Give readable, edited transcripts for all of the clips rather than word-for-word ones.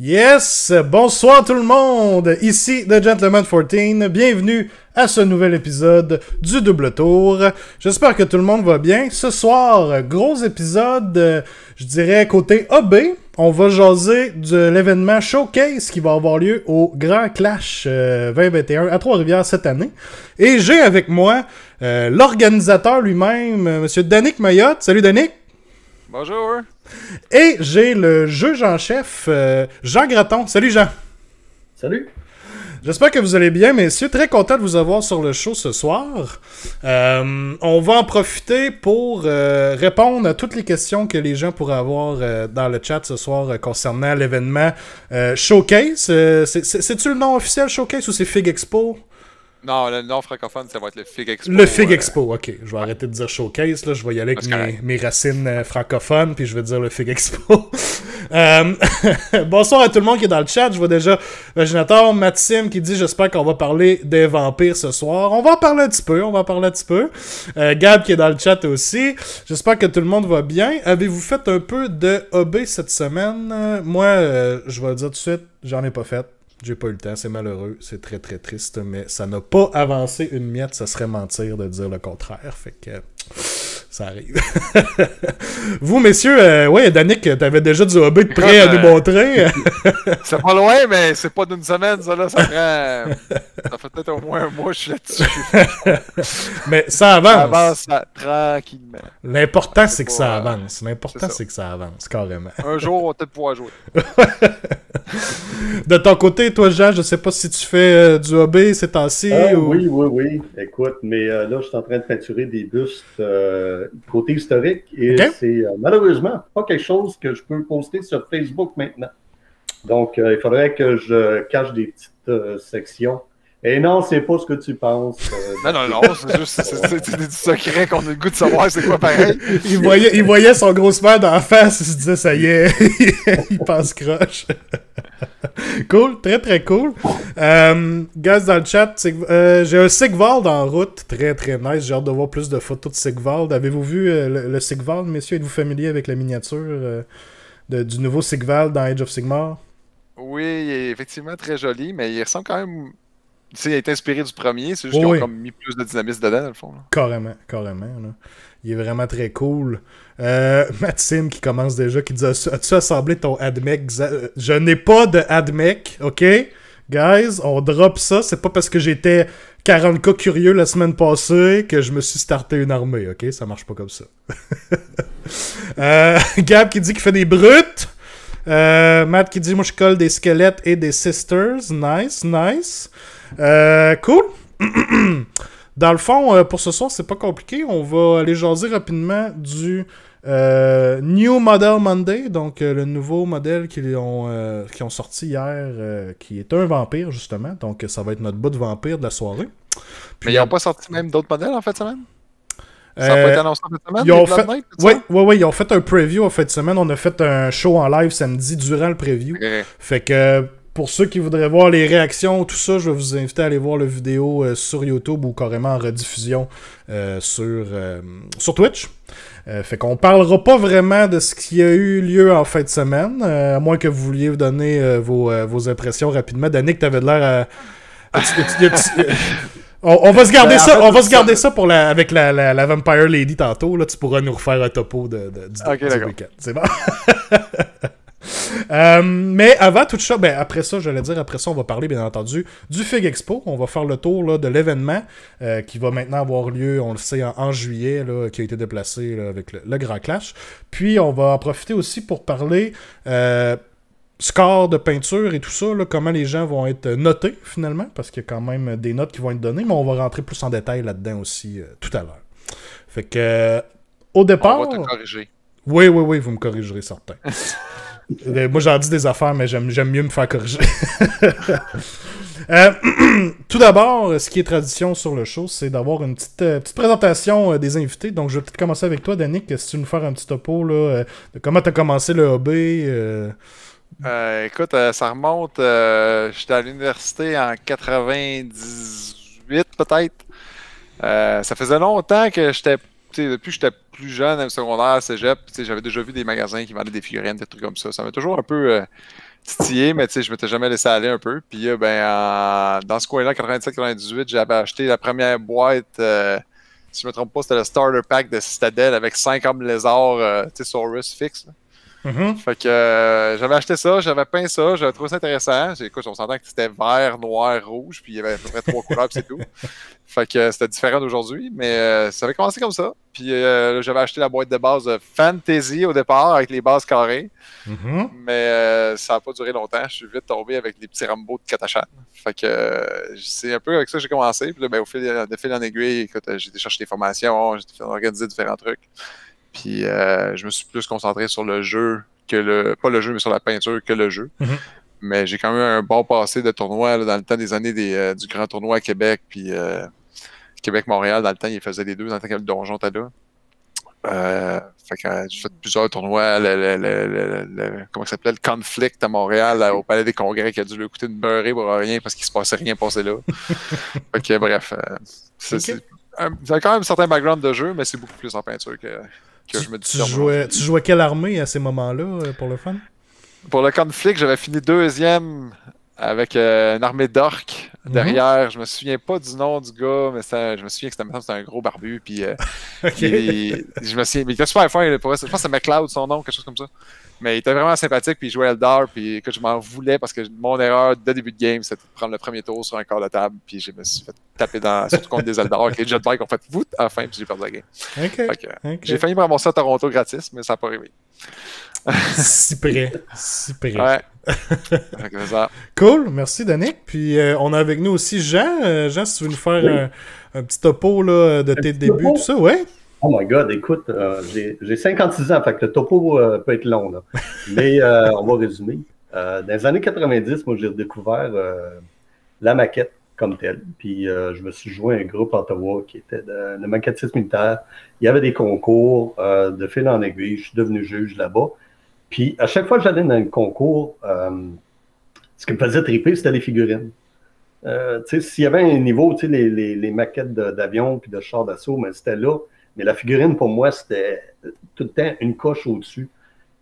Yes! Bonsoir tout le monde! Ici The Gentleman 14. Bienvenue à ce nouvel épisode du Double Tour. J'espère que tout le monde va bien. Ce soir, gros épisode, je dirais côté AB. On va jaser de l'événement Showcase qui va avoir lieu au Grand Clash 2021 à Trois-Rivières cette année. Et j'ai avec moi l'organisateur lui-même, Monsieur Danick Mayotte. Salut Danick! Bonjour! Et j'ai le juge en chef, Jean Graton. Salut Jean! Salut! J'espère que vous allez bien, messieurs. Très content de vous avoir sur le show ce soir. On va en profiter pour répondre à toutes les questions que les gens pourraient avoir dans le chat ce soir concernant l'événement Showcase. C'est-tu le nom officiel Showcase ou c'est Fig Expo? Non, le nom francophone, ça va être le Fig Expo. Le Fig Expo, ok. Je vais arrêter de dire Showcase, là. Je vais y aller avec mes racines francophones, puis je vais dire le Fig Expo. Bonsoir à tout le monde qui est dans le chat. Je vois déjà Vaginator, Maxime qui dit « J'espère qu'on va parler des vampires ce soir. » On va en parler un petit peu, Gab qui est dans le chat aussi. J'espère que tout le monde va bien. Avez-vous fait un peu de OB cette semaine? Moi, je vais le dire tout de suite, j'en ai pas fait. J'ai pas eu le temps, c'est malheureux, c'est très très triste, mais ça n'a pas avancé une miette, ça serait mentir de dire le contraire, fait que ça arrive. Vous, messieurs, ouais, Danick, t'avais déjà du hobby de prêt à nous montrer. C'est pas loin, mais c'est pas d'une semaine, ça là, ça fait peut-être au moins un mois que je suis là-dessus. Mais ça avance. Ça avance tranquillement. L'important, c'est que ça avance. L'important, c'est que ça avance, carrément. Un jour, on va peut-être pouvoir jouer. De ton côté, toi, Jean, je sais pas si tu fais du hobby ces temps-ci. Ou... Oui. Écoute, mais là, je suis en train de peinturer des bustes côté historique et c'est malheureusement pas quelque chose que je peux poster sur Facebook maintenant. Donc, il faudrait que je cache des petites sections. Et non, c'est pas ce que tu penses. Non, c'est juste c'est des secrets qu'on a le goût de savoir c'est quoi pareil. Il voyait son gros smile d'en face, il se disait ça y est, il passe croche. Cool, très très cool. Guys dans le chat, j'ai un Sigvald en route, très très nice. J'ai hâte de voir plus de photos de Sigvald. Avez-vous vu le Sigvald, messieurs? Êtes-vous familier avec la miniature du nouveau Sigvald dans Age of Sigmar? Oui, il est effectivement très joli, mais il ressemble quand même. Tu sais, il est inspiré du premier, c'est juste qu'ils ont comme mis plus de dynamisme dedans, dans le fond. Là. Carrément. Là. Il est vraiment très cool. Maxime qui commence déjà, qui dit « As-tu assemblé ton admech? » Je n'ai pas de admech, ok? Guys, on drop ça. C'est pas parce que j'étais 40k curieux la semaine passée que je me suis starté une armée, ok? Ça marche pas comme ça. Gab qui dit qu'il fait des brutes. Matt qui dit « Moi, je colle des squelettes et des sisters. » Nice. Cool. Dans le fond, pour ce soir, c'est pas compliqué. On va aller jaser rapidement du New Model Monday, donc le nouveau modèle qu'ils ont sorti hier, qui est un vampire, justement. Donc, ça va être notre bout de vampire de la soirée. Puis, mais ils n'ont pas sorti même d'autres modèles en fin de semaine? Ça n'a pas été annoncé en fin de semaine? Oui, ils ont fait un preview en fin de semaine. On a fait un show en live samedi durant le preview. Fait que... Pour ceux qui voudraient voir les réactions, tout ça, je vais vous inviter à aller voir la vidéo sur YouTube ou carrément en rediffusion sur Twitch. Fait qu'on parlera pas vraiment de ce qui a eu lieu en fin de semaine, à moins que vous vouliez vous donner vos impressions rapidement. Danick, t'avais de l'air à... On va se garder ça pour avec la Vampire Lady tantôt. Là, tu pourras nous refaire un topo du week-end. C'est bon? Mais avant tout ça, après ça, on va parler bien entendu du Fig Expo. On va faire le tour là, de l'événement qui va maintenant avoir lieu, on le sait, en juillet, là, qui a été déplacé là, avec le Grand Clash. Puis on va en profiter aussi pour parler score de peinture et tout ça, là, comment les gens vont être notés finalement, parce qu'il y a quand même des notes qui vont être données, mais on va rentrer plus en détail là-dedans aussi tout à l'heure. Fait que au départ... On va te corriger. Oui, vous me corrigerez certain. Moi, j'en dis des affaires, mais j'aime mieux me faire corriger. Tout d'abord, ce qui est tradition sur le show, c'est d'avoir une petite présentation des invités. Donc, je vais peut-être commencer avec toi, Danick, si tu veux nous faire un petit topo là, de comment tu as commencé le hobby. Écoute, ça remonte. J'étais à l'université en 98, peut-être. Ça faisait longtemps que j'étais... Depuis que j'étais plus jeune, au secondaire, cégep, j'avais déjà vu des magasins qui vendaient des figurines, des trucs comme ça. Ça m'a toujours un peu titillé, mais tu sais, je m'étais jamais laissé aller un peu. Puis dans ce coin-là, 97-98, j'avais acheté la première boîte, si je me trompe pas, c'était le starter pack de Citadel avec 5 hommes lézards, tu sais, Saurus fixe. Fait que j'avais acheté ça, j'avais peint ça, j'avais trouvé ça intéressant. Écoute, on s'entend que c'était vert, noir, rouge, puis il y avait à peu près 3 couleurs, puis c'est tout. Fait que c'était différent d'aujourd'hui, mais ça avait commencé comme ça. Puis j'avais acheté la boîte de base Fantasy au départ, avec les bases carrées. Mais ça n'a pas duré longtemps. Je suis vite tombé avec les petits Rambo de Katachan. Fait que c'est un peu avec ça que j'ai commencé. Puis là, au fil en aiguille, écoute, j'ai été chercher des formations, j'ai organisé différents trucs. Puis je me suis plus concentré sur le jeu pas le jeu, mais sur la peinture que le jeu. Mais j'ai quand même un bon passé de tournoi là, dans le temps des années du grand tournoi à Québec. Puis Québec-Montréal, dans le temps, ils faisaient les deux dans le temps qu'il y avait le donjon Tada. Fait que j'ai fait plusieurs tournois. Comment ça s'appelait? Le Conflict à Montréal, au Palais des Congrès, qui a dû lui coûter une beurrée pour rien parce qu'il se passait rien passé là. Fait que bref, c'est quand même un certain background de jeu, mais c'est beaucoup plus en peinture que je me dis. Tu jouais quelle armée à ces moments-là pour le fun? Pour le Conflict, j'avais fini 2e avec une armée d'orques derrière. Je me souviens pas du nom du gars, mais je me souviens que c'était un gros barbu. Puis, je me souviens, mais il était super fin. Je pense que c'est McLeod son nom, quelque chose comme ça. Mais il était vraiment sympathique, puis il jouait Eldar, puis que je m'en voulais parce que mon erreur de début de game, c'était de prendre le premier tour sur un quart de table, puis je me suis fait taper surtout contre des Eldar, avec les jetbikes ont fait voûte à la fin, puis j'ai perdu la game. J'ai failli me ramasser à Toronto gratis, mais ça n'a pas arrivé. Si près. Ouais. Ça. Cool, merci Danick. Puis on a avec nous aussi Jean. Jean, si tu veux nous faire un petit topo là, de tes débuts, tout ça, ouais? Oh my God, écoute, j'ai 56 ans, fait que le topo peut être long, là. Mais on va résumer. Dans les années 90, moi, j'ai redécouvert la maquette comme telle. Puis je me suis joint à un groupe à Ottawa qui était de maquettisme militaire. Il y avait des concours de fil en aiguille. Je suis devenu juge là-bas. Puis à chaque fois que j'allais dans un concours, ce qui me faisait triper, c'était les figurines. S'il y avait un niveau, les maquettes d'avions puis de chars d'assaut, mais c'était là. Mais la figurine, pour moi, c'était tout le temps une coche au-dessus.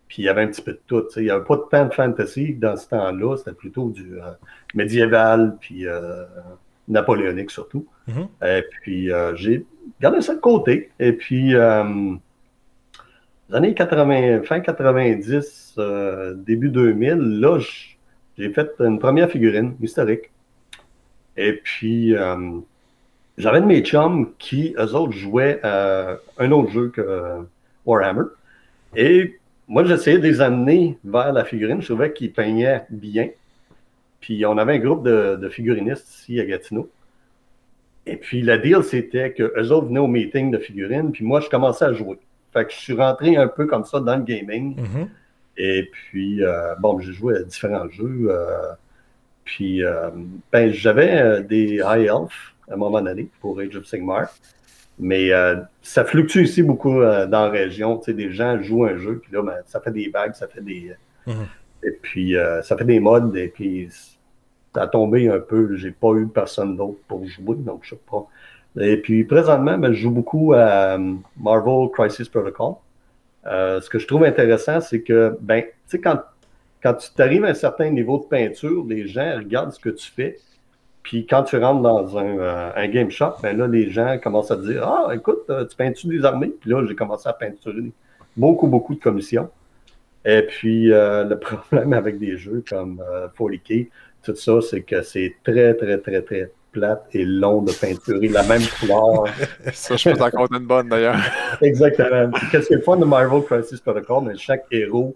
Puis il y avait un petit peu de tout. Il n'y avait pas de tant de fantasy dans ce temps-là. C'était plutôt du médiéval, puis napoléonique surtout. Et puis j'ai gardé ça de côté. Et puis, les années 80, fin 90, début 2000, là, j'ai fait une première figurine historique. Et puis, j'avais de mes chums qui, eux autres, jouaient à un autre jeu que Warhammer. Et moi, j'essayais de les amener vers la figurine. Je trouvais qu'ils peignaient bien. Puis, on avait un groupe de figurinistes ici à Gatineau. Et puis, le deal, c'était qu'eux autres venaient au meeting de figurines. Puis, moi, je commençais à jouer. Fait que je suis rentré un peu comme ça dans le gaming. Et puis, j'ai joué à différents jeux. Puis, j'avais des High Elf à un moment donné pour Age of Sigmar. Mais ça fluctue ici beaucoup dans la région. Tu sais, des gens jouent un jeu, puis là, ça fait des bagues, ça fait des... Et puis, ça fait des mods, et puis ça a tombé un peu. J'ai pas eu personne d'autre pour jouer, donc je sais pas. Et puis, présentement, je joue beaucoup à Marvel Crisis Protocol. Ce que je trouve intéressant, c'est que, tu sais, quand tu t'arrives à un certain niveau de peinture, les gens regardent ce que tu fais. Puis quand tu rentres dans un game shop, là, les gens commencent à te dire « Ah, écoute, tu peins-tu des armées? » Puis là, j'ai commencé à peinturer beaucoup de commissions. Et puis, le problème avec des jeux comme 40K, tout ça, c'est que c'est très plate et long de peinturer la même couleur. Ça, je peux t'en compter une bonne, d'ailleurs. Exactement. Qu'est-ce qui est le fun de Marvel Crisis Protocol? Mais chaque héros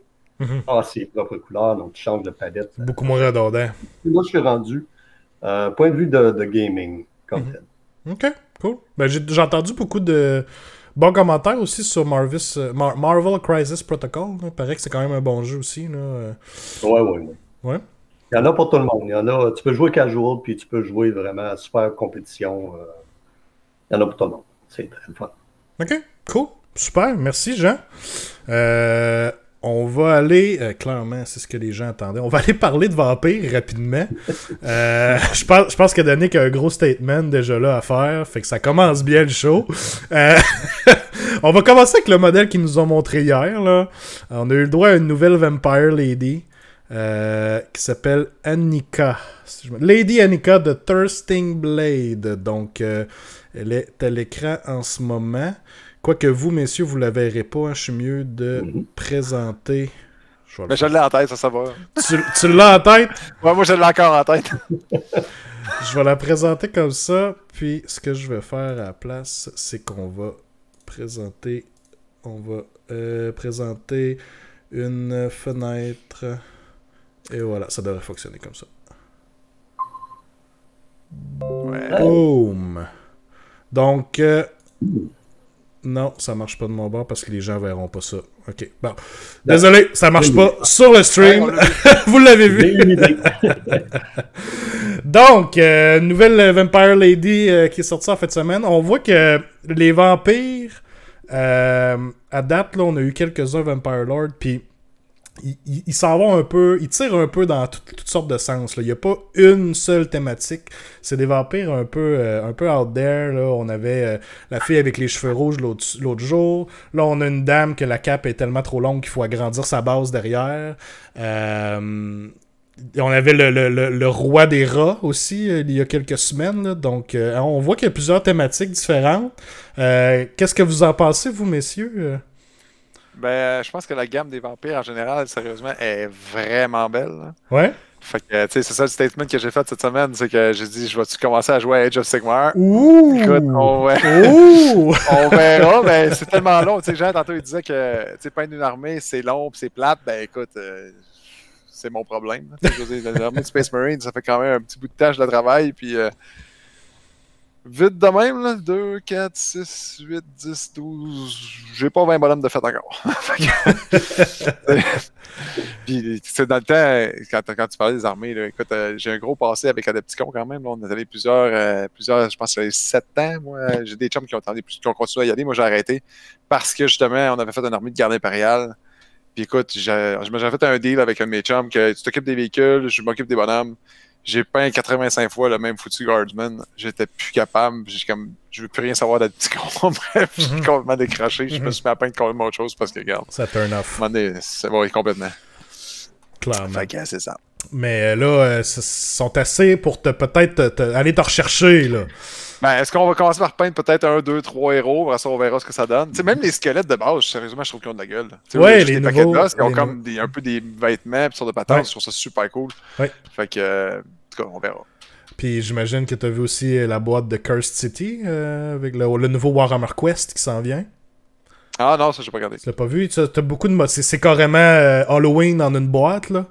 a ses propres couleurs, donc tu changes de palette. Beaucoup moins redondant. Là, je suis rendu point de vue de gaming, comme tel. OK, cool. J'ai entendu beaucoup de bons commentaires aussi sur Marvel Crisis Protocol. Il paraît que c'est quand même un bon jeu aussi. Là. Ouais. Il y en a pour tout le monde. Il y en a, tu peux jouer casual, puis tu peux jouer vraiment super compétition. Il y en a pour tout le monde. C'est très fun. OK, cool. Super. Merci, Jean. On va aller, clairement, c'est ce que les gens attendaient, on va aller parler de vampires rapidement. Je pense que Danick a un gros statement déjà là à faire, fait que ça commence bien le show. On va commencer avec le modèle qu'ils nous ont montré hier. Là. On a eu le droit à une nouvelle Vampire Lady. qui s'appelle Annika. Lady Annika de Thirsting Blade. Donc, elle est à l'écran en ce moment. Quoique vous, messieurs, vous ne la verrez pas. Hein, je suis mieux de présenter... Mais je l'ai en tête, ça va. Tu l'as en tête? Ouais, moi je l'ai encore en tête. Je vais la présenter comme ça, puis ce que je vais faire à la place, c'est qu'on va présenter... On va présenter une fenêtre. Et voilà, ça devrait fonctionner comme ça. Ouais. Boom! Donc... non, ça marche pas de mon bord parce que les gens verront pas ça. Ok, bon. Désolé, ça marche pas sur le stream. Vous l'avez vu. Donc, nouvelle Vampire Lady qui est sortie en fin de semaine. On voit que les vampires, à date, là, on a eu quelques-uns Vampire Lord, puis ils s'en vont un peu, ils tirent un peu dans toutes sortes de sens. Là. Il n'y a pas une seule thématique. C'est des vampires un peu out there. Là. On avait la fille avec les cheveux rouges l'autre jour. Là, on a une dame que la cape est tellement trop longue qu'il faut agrandir sa base derrière. On avait le roi des rats aussi, il y a quelques semaines. Là. Donc, on voit qu'il y a plusieurs thématiques différentes. Qu'est-ce que vous en pensez, vous, messieurs? Ben, je pense que la gamme des vampires en général, sérieusement, est vraiment belle. Là. Ouais. Fait que, tu sais, c'est ça le statement que j'ai fait cette semaine, c'est que j'ai dit, je vais-tu commencer à jouer à Age of Sigmar? Ouh! Écoute, on verra, mais c'est tellement long. Tu sais, Jean, tantôt, il disait que, tu sais, peindre une armée, c'est long pis c'est plate. Ben, écoute, c'est mon problème. Tu sais, l'armée de Space Marine, ça fait quand même un petit bout de tâche de travail, puis... vite de même, là, 2, 4, 6, 8, 10, 12... J'ai pas 20 bonhommes de fête encore. Puis, dans le temps, quand tu parlais des armées, là, écoute, j'ai un gros passé avec Adepticon quand même. Là, on est allé plusieurs, je pense que 7 ans. Moi, j'ai des chums qui ont continué à y aller. Moi, j'ai arrêté parce que, justement, on avait fait une armée de garde impériale. Puis, écoute, j'avais fait un deal avec un de mes chums que tu t'occupes des véhicules, je m'occupe des bonhommes. J'ai peint 85 fois le même foutu Guardsman. J'étais plus capable. Je veux plus rien savoir d'Adepticon. Bref, j'ai complètement décroché. Je me suis mis à peindre complètement autre chose parce que, regarde. Ça turn off. C'est bon, complètement. Clairement. Fait que c'est ça. Mais là, ils sont assez pour peut-être aller te rechercher, là. Ben, est-ce qu'on va commencer par peindre peut-être 1, 2, 3 héros? Après ça, on verra ce que ça donne. T'sais, même les squelettes de base, sérieusement, je trouve qu'ils ont de la gueule. Ouais, les nouveaux. Ils ont comme un peu des vêtements sur de patentes. Je trouve ça super cool. Ouais. Fait que, en tout cas, on verra. Puis j'imagine que tu as vu aussi la boîte de Cursed City avec le nouveau Warhammer Quest qui s'en vient. Ah non, ça, j'ai pas regardé. Tu l'as pas vu? Tu as beaucoup de modes. C'est carrément Halloween en une boîte, là.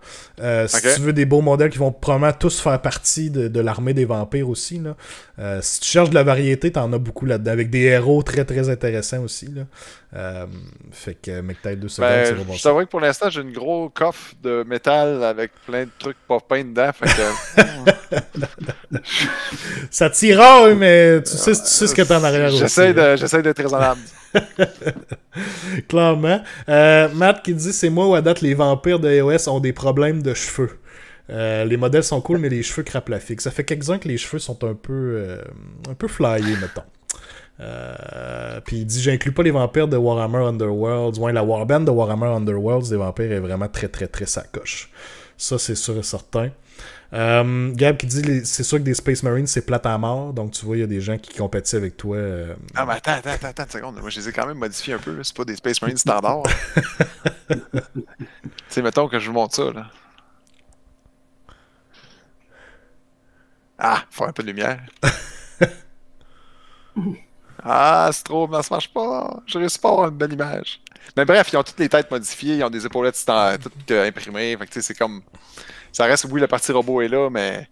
Si tu veux des beaux modèles qui vont probablement tous faire partie de l'armée des vampires aussi, là. Si tu cherches de la variété, t'en as beaucoup là-dedans. Avec des héros très très intéressants aussi, là. Fait que, mec, peut-être 2 secondes, c'est bon. Je t'avoue que pour l'instant, j'ai une gros coffre de métal avec plein de trucs pas peints dedans. Fait que... Ça tire, mais tu sais ce que t'as en arrière aussi. J'essaie d'être raisonnable. Clairement. Matt qui dit c'est moi où à date les vampires de AOS ont des problèmes de cheveux. Les modèles sont cool, mais les cheveux crapent la figue. Ça fait quelques-uns que les cheveux sont un peu flyés, mettons. Puis il dit j'inclus pas les vampires de Warhammer Underworlds. Ouais, la warband de Warhammer Underworlds des vampires est vraiment très très très sacoche. Ça c'est sûr et certain. Gab qui dit c'est sûr que des Space Marines c'est plate à mort, donc tu vois il y a des gens qui compétissent avec toi. Ah mais attends une seconde, moi je les ai quand même modifiés un peu, là. C'est pas des Space Marines standards. Tu sais, mettons que je vous montre ça là. Ah, faut un peu de lumière. Ah, c'est trop, mais ça marche pas. Je réussis pas à avoir une belle image. Mais bref, ils ont toutes les têtes modifiées, ils ont des épaulettes toutes imprimées. Fait que tu sais, c'est comme. Ça reste, oui, la partie robot est là, mais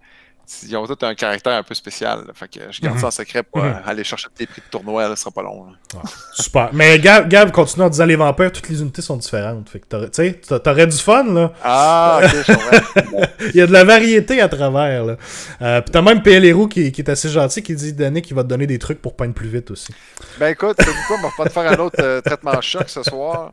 ils ont tous un caractère un peu spécial. Là. Fait que je garde ça en secret pour aller chercher des prix de tournoi, là, ce sera pas long. Ah, super. Mais Gab continue en disant les vampires, toutes les unités sont différentes. Fait que tu sais, t'aurais du fun, là. Ah, ok, je comprends. Il y a de la variété à travers, là. Puis t'as même PL Héroux qui est assez gentil, qui dit Danny qui va te donner des trucs pour peindre plus vite aussi. Ben écoute, c'est pourquoi on va pas te faire un autre traitement choc ce soir.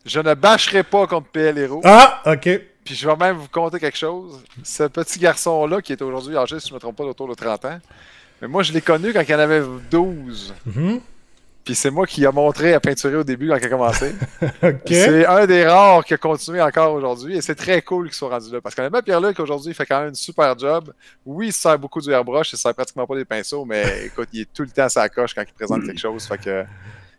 Je ne bâcherai pas contre PL Héroux. Ah, ok. Puis je vais même vous conter quelque chose. Ce petit garçon-là, qui est aujourd'hui âgé, si je ne me trompe pas, autour de 30 ans, mais moi, je l'ai connu quand il en avait 12. Puis c'est moi qui a montré à peinturer au début quand il a commencé. OK. C'est un des rares qui a continué encore aujourd'hui. Et c'est très cool qu'il soit rendu là. Parce qu'honnêtement, Pierre-Luc, aujourd'hui, il fait quand même une super job. Oui, il se sert beaucoup du airbrush, il se sert pratiquement pas des pinceaux, mais écoute, il est tout le temps à sa coche quand il présente quelque chose. Fait que,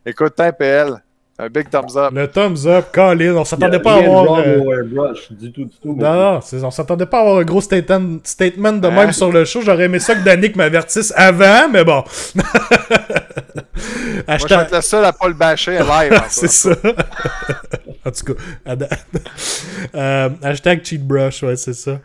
écoute, PL, un big thumbs up. Le thumbs up, Colin, on s'attendait pas à avoir... airbrush, du tout. Non, on s'attendait pas à avoir un gros statement de même sur le show. J'aurais aimé ça que Danick m'avertisse avant, mais bon. Moi, je vais être le seul à pas le bâcher live. C'est ça. En tout cas, hashtag cheatbrush, ouais, c'est ça.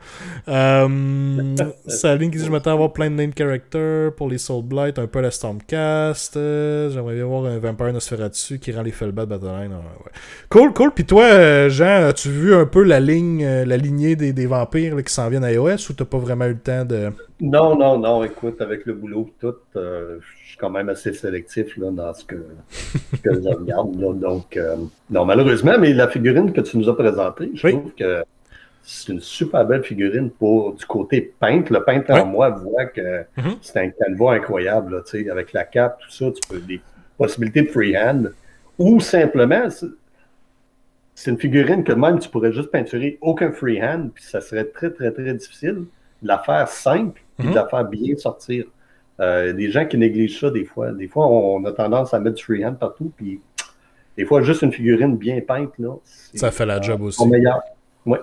Saline qui dit: je m'attends à avoir plein de name characters pour les Soul Blight, un peu la Stormcast. J'aimerais bien voir un Vampire Nosferatu qui rend les Fellbats Battleline. Ouais. Cool. Puis toi, Jean, as-tu vu un peu la lignée des vampires là, qui s'en viennent à iOS ou t'as pas vraiment eu le temps de. Non, écoute, avec le boulot et tout, je suis quand même assez sélectif là, dans ce que je regarde. Là, donc, non, malheureusement, mais la figurine que tu nous as présentée, je trouve que c'est une super belle figurine pour du côté peintre. Le peintre en moi voit que c'est un canevas incroyable, là, avec la cape, tout ça, tu peux des possibilités de freehand ou simplement, c'est une figurine que même tu pourrais juste peinturer aucun freehand, puis ça serait très, très, très difficile de la faire simple et de la faire bien sortir. Des gens qui négligent ça des fois. Des fois, on a tendance à mettre du freehand partout, puis des fois, juste une figurine bien peinte, là, ça fait la job aussi. Meilleur. Ouais.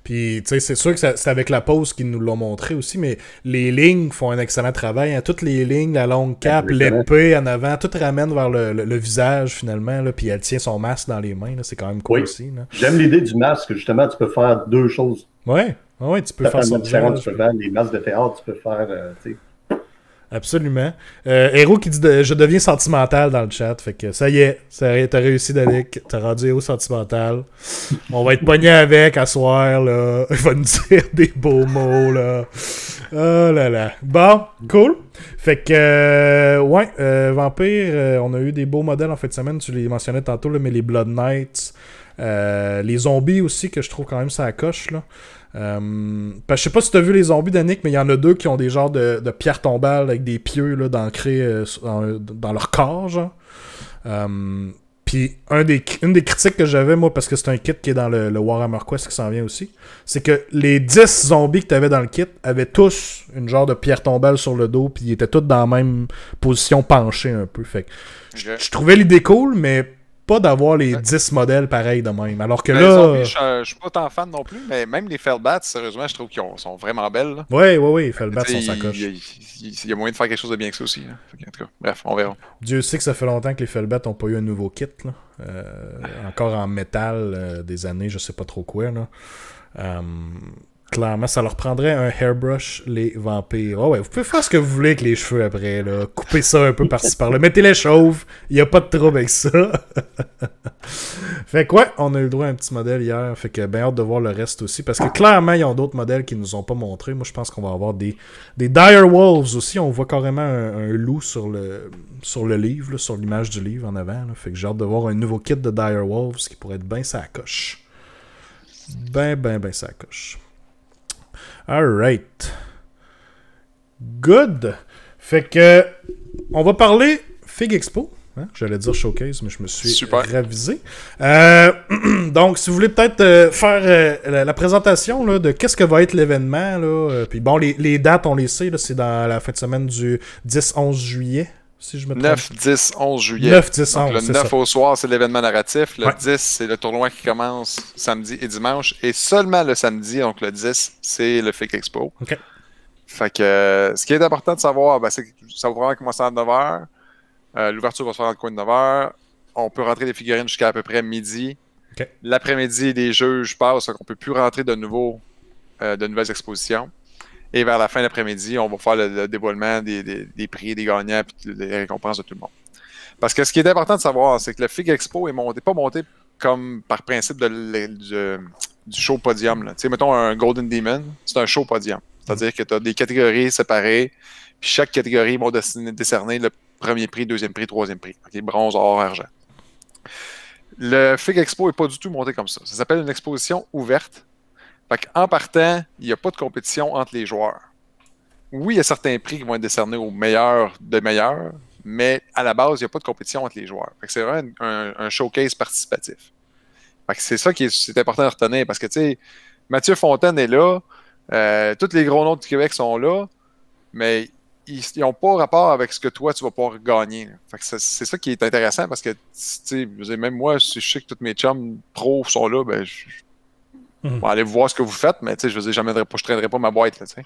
Puis, tu sais, c'est sûr que c'est avec la pause qu'ils nous l'ont montré aussi, mais les lignes font un excellent travail. Hein. Toutes les lignes, la longue cape, l'épée en avant, tout ramène vers le visage, finalement. Là, puis elle tient son masque dans les mains. C'est quand même cool aussi. Là. J'aime l'idée du masque. Justement, tu peux faire deux choses. Ouais, tu peux faire son visage. Les masques de théâtre, tu peux faire... Absolument. Héros qui dit je deviens sentimental dans le chat. Fait que ça y est, t'as réussi, Danick. T'as rendu Héros sentimental. On va être pogné avec à soir, là. Il va nous dire des beaux mots, là. Oh là là. Bon, cool. Fait que, Vampire, on a eu des beaux modèles en fin de semaine. Tu les mentionnais tantôt, là, mais les Blood Knights. Les zombies aussi, que je trouve quand même ça coche, là. Je sais pas si t'as vu les zombies, Danick, mais il y en a deux qui ont des genres de pierres tombales avec des pieux là, ancrés dans leur corps, genre. Puis une des critiques que j'avais, moi, parce que c'est un kit qui est dans le Warhammer Quest qui s'en vient aussi, c'est que les 10 zombies que t'avais dans le kit avaient tous une genre de pierre tombale sur le dos, puis ils étaient tous dans la même position penchée un peu. Fait que je trouvais l'idée cool, mais pas d'avoir les 10 modèles pareils de même. Alors que là... Zombies, je suis pas tant fan non plus, mais même les Fellbats, sérieusement, je trouve qu'ils sont vraiment belles. Là. Oui, les Fellbats sont sacoches. Il y a moyen de faire quelque chose de bien que ça aussi. Là. En tout cas, bref, on verra. Dieu sait que ça fait longtemps que les Fellbats n'ont pas eu un nouveau kit. Là. Encore en métal des années, je sais pas trop quoi. Là. Clairement, ça leur prendrait un hairbrush, les vampires. Oh ouais, vous pouvez faire ce que vous voulez avec les cheveux après, là. Coupez ça un peu par-ci par-là. Mettez-les chauves. Il n'y a pas de trouble avec ça. Fait que on a eu le droit à un petit modèle hier. Fait que bien hâte de voir le reste aussi. Parce que clairement, ils ont d'autres modèles qui nous ont pas montré. Moi, je pense qu'on va avoir des Dire Wolves aussi. On voit carrément un loup sur le livre, là, sur l'image du livre en avant. Là. Fait que j'ai hâte de voir un nouveau kit de Dire Wolves qui pourrait être bien sa coche. Ben sa coche. Alright. Good. Fait que on va parler Fig Expo. Hein? J'allais dire showcase, mais je me suis ravisé. Donc, si vous voulez peut-être faire la présentation là, de qu'est-ce que va être l'événement. Là, puis bon, les dates, on les sait. Là, c'est dans la fin de semaine du 10-11 juillet. Si je me trompe. 9, 10, 11 juillet. 9, 10, 11, donc, le 9 au soir, c'est l'événement narratif. Le 10, c'est le tournoi qui commence samedi et dimanche. Et seulement le samedi, donc le 10, c'est le Fig Expo. OK. Fait que ce qui est important de savoir, c'est que ça va vraiment commencer à 9h. L'ouverture va se faire dans le coin de 9h. On peut rentrer des figurines jusqu'à peu près midi. Okay. L'après-midi, les juges passent, donc on ne peut plus rentrer de nouvelles expositions. Et vers la fin de l'après-midi, on va faire le dévoilement des prix, des gagnants et des récompenses de tout le monde. Parce que ce qui est important de savoir, c'est que le Fig Expo est pas monté comme par principe du show podium. Tu sais, mettons un Golden Demon, c'est un show podium. C'est-à-dire que tu as des catégories séparées, puis chaque catégorie va décerner le premier prix, deuxième prix, troisième prix. Okay, bronze, or, argent. Le Fig Expo n'est pas du tout monté comme ça. Ça s'appelle une exposition ouverte. Fait qu'en partant, il n'y a pas de compétition entre les joueurs. Oui, il y a certains prix qui vont être décernés aux meilleurs de meilleurs, mais à la base, il n'y a pas de compétition entre les joueurs. C'est vraiment un showcase participatif. C'est ça qui est important de retenir, parce que, tu sais, Mathieu Fontaine est là, tous les gros noms du Québec sont là, mais ils n'ont pas rapport avec ce que toi, tu vas pouvoir gagner. C'est ça qui est intéressant, parce que, tu sais, même moi, si je sais que tous mes chums pros sont là, ben, je vais aller voir ce que vous faites, mais, tu sais, je veux dire, je ne traînerai pas ma boîte, là, tu sais.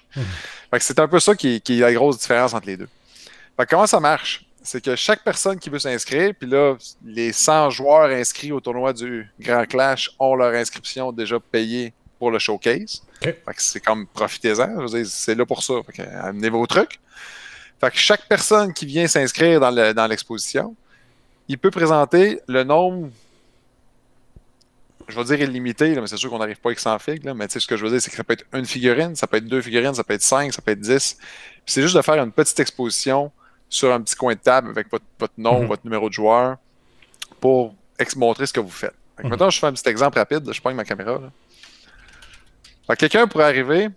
C'est un peu ça qui est la grosse différence entre les deux. Comment ça marche? C'est que chaque personne qui veut s'inscrire, puis là, les 100 joueurs inscrits au tournoi du Grand Clash ont leur inscription déjà payée pour le showcase. Okay. C'est comme profitez-en. Je veux dire, c'est là pour ça. Amenez vos trucs. Chaque personne qui vient s'inscrire dans l'exposition, il peut présenter le nombre, je vais dire illimité, là, mais c'est sûr qu'on n'arrive pas avec 100 figues, là, mais ce que je veux dire, c'est que ça peut être une figurine, ça peut être 2 figurines, ça peut être 5, ça peut être 10. Puis c'est juste de faire une petite exposition sur un petit coin de table avec votre nom, votre numéro de joueur pour montrer ce que vous faites. Maintenant, je fais un petit exemple rapide. Je prends ma caméra. Quelqu'un pourrait arriver,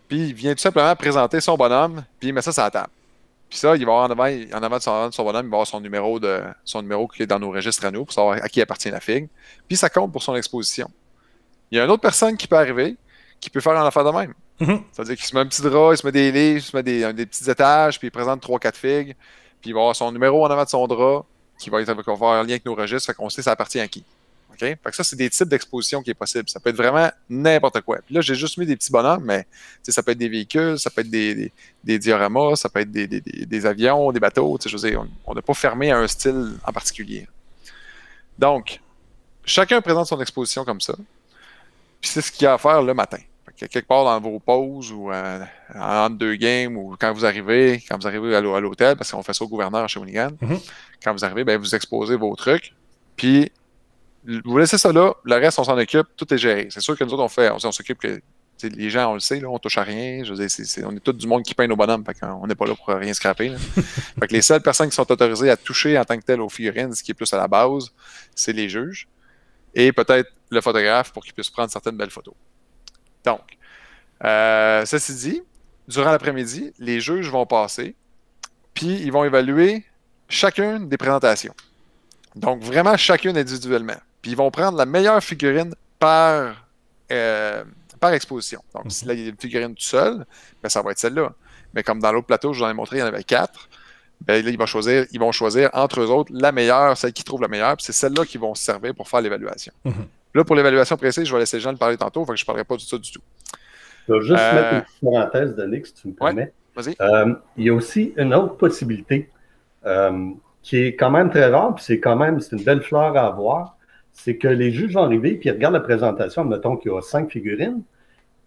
puis il vient tout simplement présenter son bonhomme, puis il met ça sur la table. Puis ça, il va avoir en avant de son bonhomme, il va avoir son numéro qui est dans nos registres à nous pour savoir à qui appartient la figue. Puis ça compte pour son exposition. Il y a une autre personne qui peut arriver, qui peut faire un affaire de même. C'est-à-dire qu'il se met un petit drap, il se met des livres, il se met des petits étages, puis il présente 3-4 figues, puis il va avoir son numéro en avant de son drap, qui va avoir un lien avec nos registres, fait qu'on sait ça appartient à qui. Okay? Fait que ça, c'est des types d'exposition qui est possible. Ça peut être vraiment n'importe quoi. Puis là, j'ai juste mis des petits bonhommes, mais ça peut être des véhicules, ça peut être des dioramas, ça peut être des avions, des bateaux. Je veux dire, on n'a pas fermé à un style en particulier. Donc, chacun présente son exposition comme ça, puis c'est ce qu'il y a à faire le matin. Quelque part dans vos pauses ou entre deux games ou quand vous arrivez à l'hôtel, parce qu'on fait ça au gouverneur chez Shawinigan, quand vous arrivez, ben, vous exposez vos trucs, puis vous laissez ça là, le reste, on s'en occupe, tout est géré. C'est sûr que nous autres, on s'occupe que les gens, on le sait, là, on touche à rien. Je veux dire, on est tout du monde qui peint nos bonhommes, on n'est pas là pour rien scraper. Fait que les seules personnes qui sont autorisées à toucher en tant que tel aux figurines, ce qui est plus à la base, c'est les juges et peut-être le photographe pour qu'il puisse prendre certaines belles photos. Donc, ceci dit, durant l'après-midi, les juges vont passer, puis ils vont évaluer chacune des présentations. Donc, vraiment chacune individuellement. Puis ils vont prendre la meilleure figurine par exposition. Donc, si là, il y a une figurine tout seul, ben, ça va être celle-là. Mais comme dans l'autre plateau, je vous en ai montré, il y en avait 4. Ben, là, ils vont choisir entre eux autres la meilleure, celle qu'ils trouvent la meilleure, puis c'est celle-là qui vont se servir pour faire l'évaluation. Là, pour l'évaluation précise, je vais laisser Jean le parler tantôt, fait que je ne parlerai pas de ça du tout. Je vais juste mettre une petite parenthèse, Denis, si tu me permets. Ouais, vas-y. Il y a aussi une autre possibilité qui est quand même très rare, puis c'est une belle fleur à avoir, c'est que les juges vont arriver, puis ils regardent la présentation, mettons qu'il y a 5 figurines,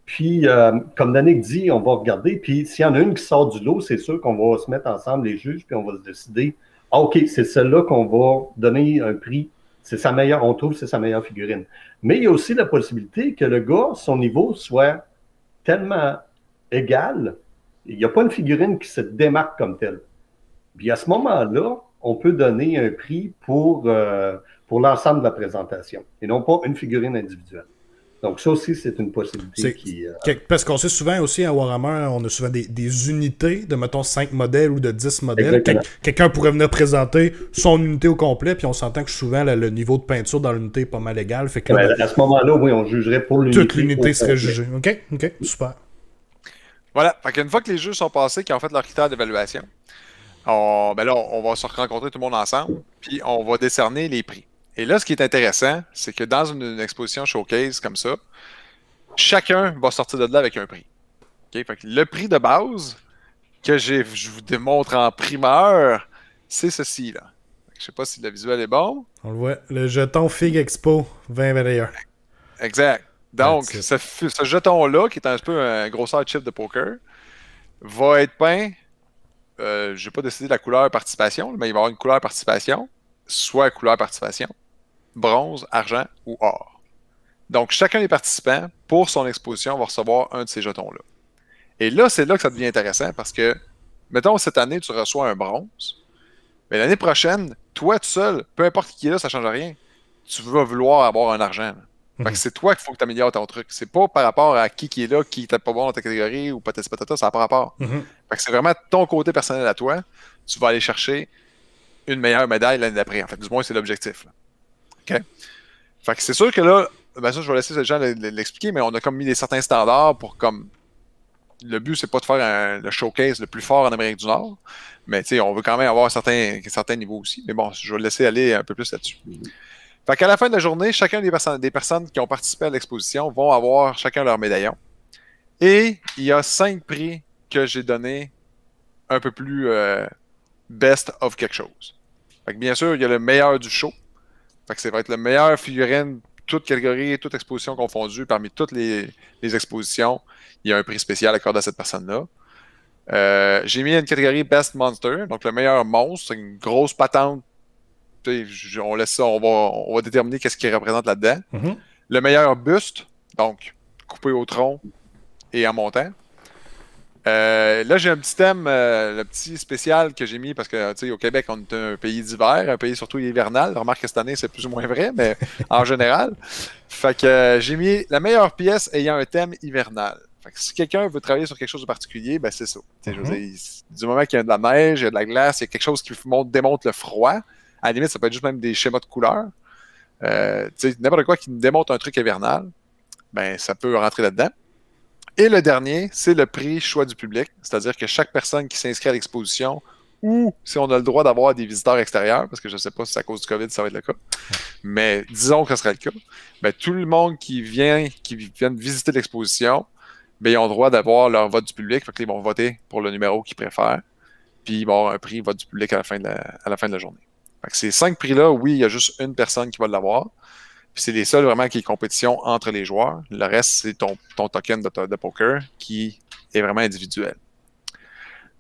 puis comme Danick dit, on va regarder, puis s'il y en a une qui sort du lot, c'est sûr qu'on va se mettre ensemble, les juges, puis on va se décider, OK, c'est celle-là qu'on va donner un prix. C'est sa meilleure, on trouve que c'est sa meilleure figurine. Mais il y a aussi la possibilité que le gars, son niveau soit tellement égal, il n'y a pas une figurine qui se démarque comme telle. Puis à ce moment-là, on peut donner un prix pour l'ensemble de la présentation, et non pas une figurine individuelle. Donc ça aussi, c'est une possibilité qui... Parce qu'on sait souvent aussi à Warhammer, on a souvent des unités de, mettons, 5 modèles ou de 10 modèles. Quelqu'un pourrait venir présenter son unité au complet, puis on s'entend que souvent, le niveau de peinture dans l'unité est pas mal égal. Fait que à ce moment-là, oui, on jugerait pour l'unité. Toute l'unité serait jugée. OK, super. Voilà. Fait qu'une fois que les juges sont passés, qui ont fait leur critère d'évaluation, on va se rencontrer tout le monde ensemble, puis on va décerner les prix. Et là, ce qui est intéressant, c'est que dans une exposition showcase comme ça, chacun va sortir de là avec un prix. Okay? Fait que le prix de base que je vous démontre en primeur, c'est ceci là. Je ne sais pas si le visuel est bon. On le voit, le jeton Fig Expo 2021. Exact. Donc, ce jeton-là, qui est un peu un grosseur chip de poker, va être peint. Je n'ai pas décidé de la couleur participation, mais il va y avoir une couleur participation, soit couleur participation, bronze, argent ou or. Donc, chacun des participants, pour son exposition, va recevoir un de ces jetons-là. Et là, c'est là que ça devient intéressant parce que, mettons, cette année, tu reçois un bronze, mais l'année prochaine, toi tout seul, peu importe qui est là, ça ne change rien. Tu vas vouloir avoir un argent. Fait que c'est toi qu'il faut que tu améliores ton truc. C'est pas par rapport à qui est là, qui n'est pas bon dans ta catégorie ou patata, ça n'a pas rapport. Fait que c'est vraiment ton côté personnel à toi. Tu vas aller chercher une meilleure médaille l'année d'après. En fait, du moins, c'est l'objectif. OK? Fait que c'est sûr que là, ben ça, je vais laisser ces gens l'expliquer, mais on a comme mis des certains standards pour comme. Le but, c'est pas de faire le showcase le plus fort en Amérique du Nord, mais tu sais, on veut quand même avoir certains niveaux aussi. Mais bon, je vais laisser aller un peu plus là-dessus. Fait qu'à la fin de la journée, chacun des personnes qui ont participé à l'exposition vont avoir chacun leur médaillon. Et il y a 5 prix que j'ai donnés un peu plus best of quelque chose. Fait que bien sûr, il y a le meilleur du show. Fait que ça va être le meilleur figurine, toute catégorie, toute exposition confondue, parmi toutes les expositions. Il y a un prix spécial accordé à cette personne-là. J'ai mis une catégorie Best Monster, donc le meilleur monstre. C'est une grosse patente. On laisse ça, on va déterminer qu'est-ce qu'il représente là-dedans. Mm-hmm. Le meilleur buste, donc coupé au tronc et en montant. Là, j'ai un petit thème, le petit spécial que j'ai mis parce que, tu sais, au Québec, on est un pays d'hiver, un pays surtout hivernal. Remarque que cette année, c'est plus ou moins vrai, mais en général. Fait que j'ai mis la meilleure pièce ayant un thème hivernal. Fait que si quelqu'un veut travailler sur quelque chose de particulier, ben c'est ça. Mm-hmm. Je veux dire, du moment qu'il y a de la neige, il y a de la glace, il y a quelque chose qui démontre le froid. À la limite, ça peut être juste même des schémas de couleurs. N'importe quoi qui démontre un truc hivernal, ben ça peut rentrer là-dedans. Et le dernier, c'est le prix choix du public. C'est-à-dire que chaque personne qui s'inscrit à l'exposition, ou si on a le droit d'avoir des visiteurs extérieurs, parce que je ne sais pas si c'est à cause du COVID, ça va être le cas, mais disons que ce serait le cas, ben, tout le monde qui vient visiter l'exposition, ben, ils ont le droit d'avoir leur vote du public. Fait qu'ils vont voter pour le numéro qu'ils préfèrent. Puis ils vont avoir un prix vote du public à la fin de la journée. Fait que ces 5 prix-là, oui, il y a juste une personne qui va l'avoir. Puis c'est les seuls vraiment qui est compétition entre les joueurs. Le reste, c'est ton token de poker qui est vraiment individuel.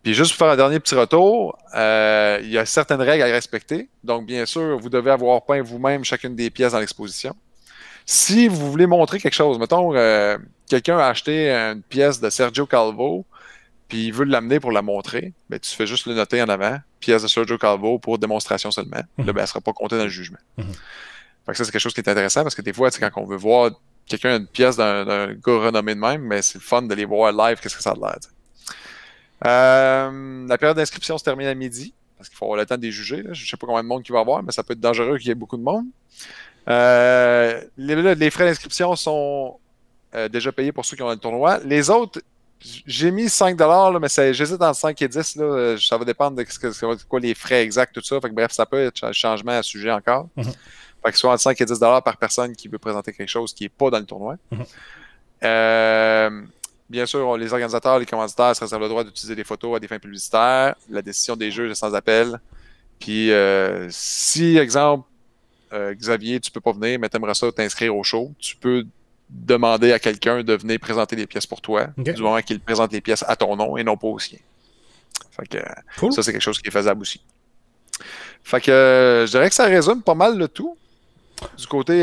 Puis juste pour faire un dernier petit retour, il y a certaines règles à respecter. Donc, bien sûr, vous devez avoir peint vous-même chacune des pièces dans l'exposition. Si vous voulez montrer quelque chose, mettons, quelqu'un a acheté une pièce de Sergio Calvo, puis il veut l'amener pour la montrer, ben, tu fais juste le noter en avant, pièce de Sergio Calvo pour démonstration seulement. Là, ben, elle ne sera pas comptée dans le jugement. Fait que ça, c'est quelque chose qui est intéressant parce que des fois, quand on veut voir quelqu'un une pièce d'un gars renommé de même, mais c'est le fun de les voir live, qu'est-ce que ça a l'air. La période d'inscription se termine à midi, parce qu'il faut avoir le temps de les juger. Là. Je ne sais pas combien de monde qu'il va y avoir, mais ça peut être dangereux qu'il y ait beaucoup de monde. Les frais d'inscription sont déjà payés pour ceux qui ont le tournoi. Les autres, j'ai mis 5$, là, mais j'hésite entre 5 et 10. Là, ça va dépendre de quoi les frais exacts, tout ça. Fait que, bref, ça peut être un changement à sujet encore. Fait que soit entre 5 et 10$ par personne qui veut présenter quelque chose qui n'est pas dans le tournoi. Bien sûr, les organisateurs, les commanditaires se réservent le droit d'utiliser des photos à des fins publicitaires. La décision des juges est sans appel. Puis, si, exemple, Xavier, tu peux pas venir, mais tu aimerais ça t'inscrire au show, tu peux demander à quelqu'un de venir présenter des pièces pour toi, du moment qu'il présente les pièces à ton nom et non pas au sien. Fait que cool. Ça, c'est quelque chose qui est faisable aussi. Fait que je dirais que ça résume pas mal le tout. Du côté,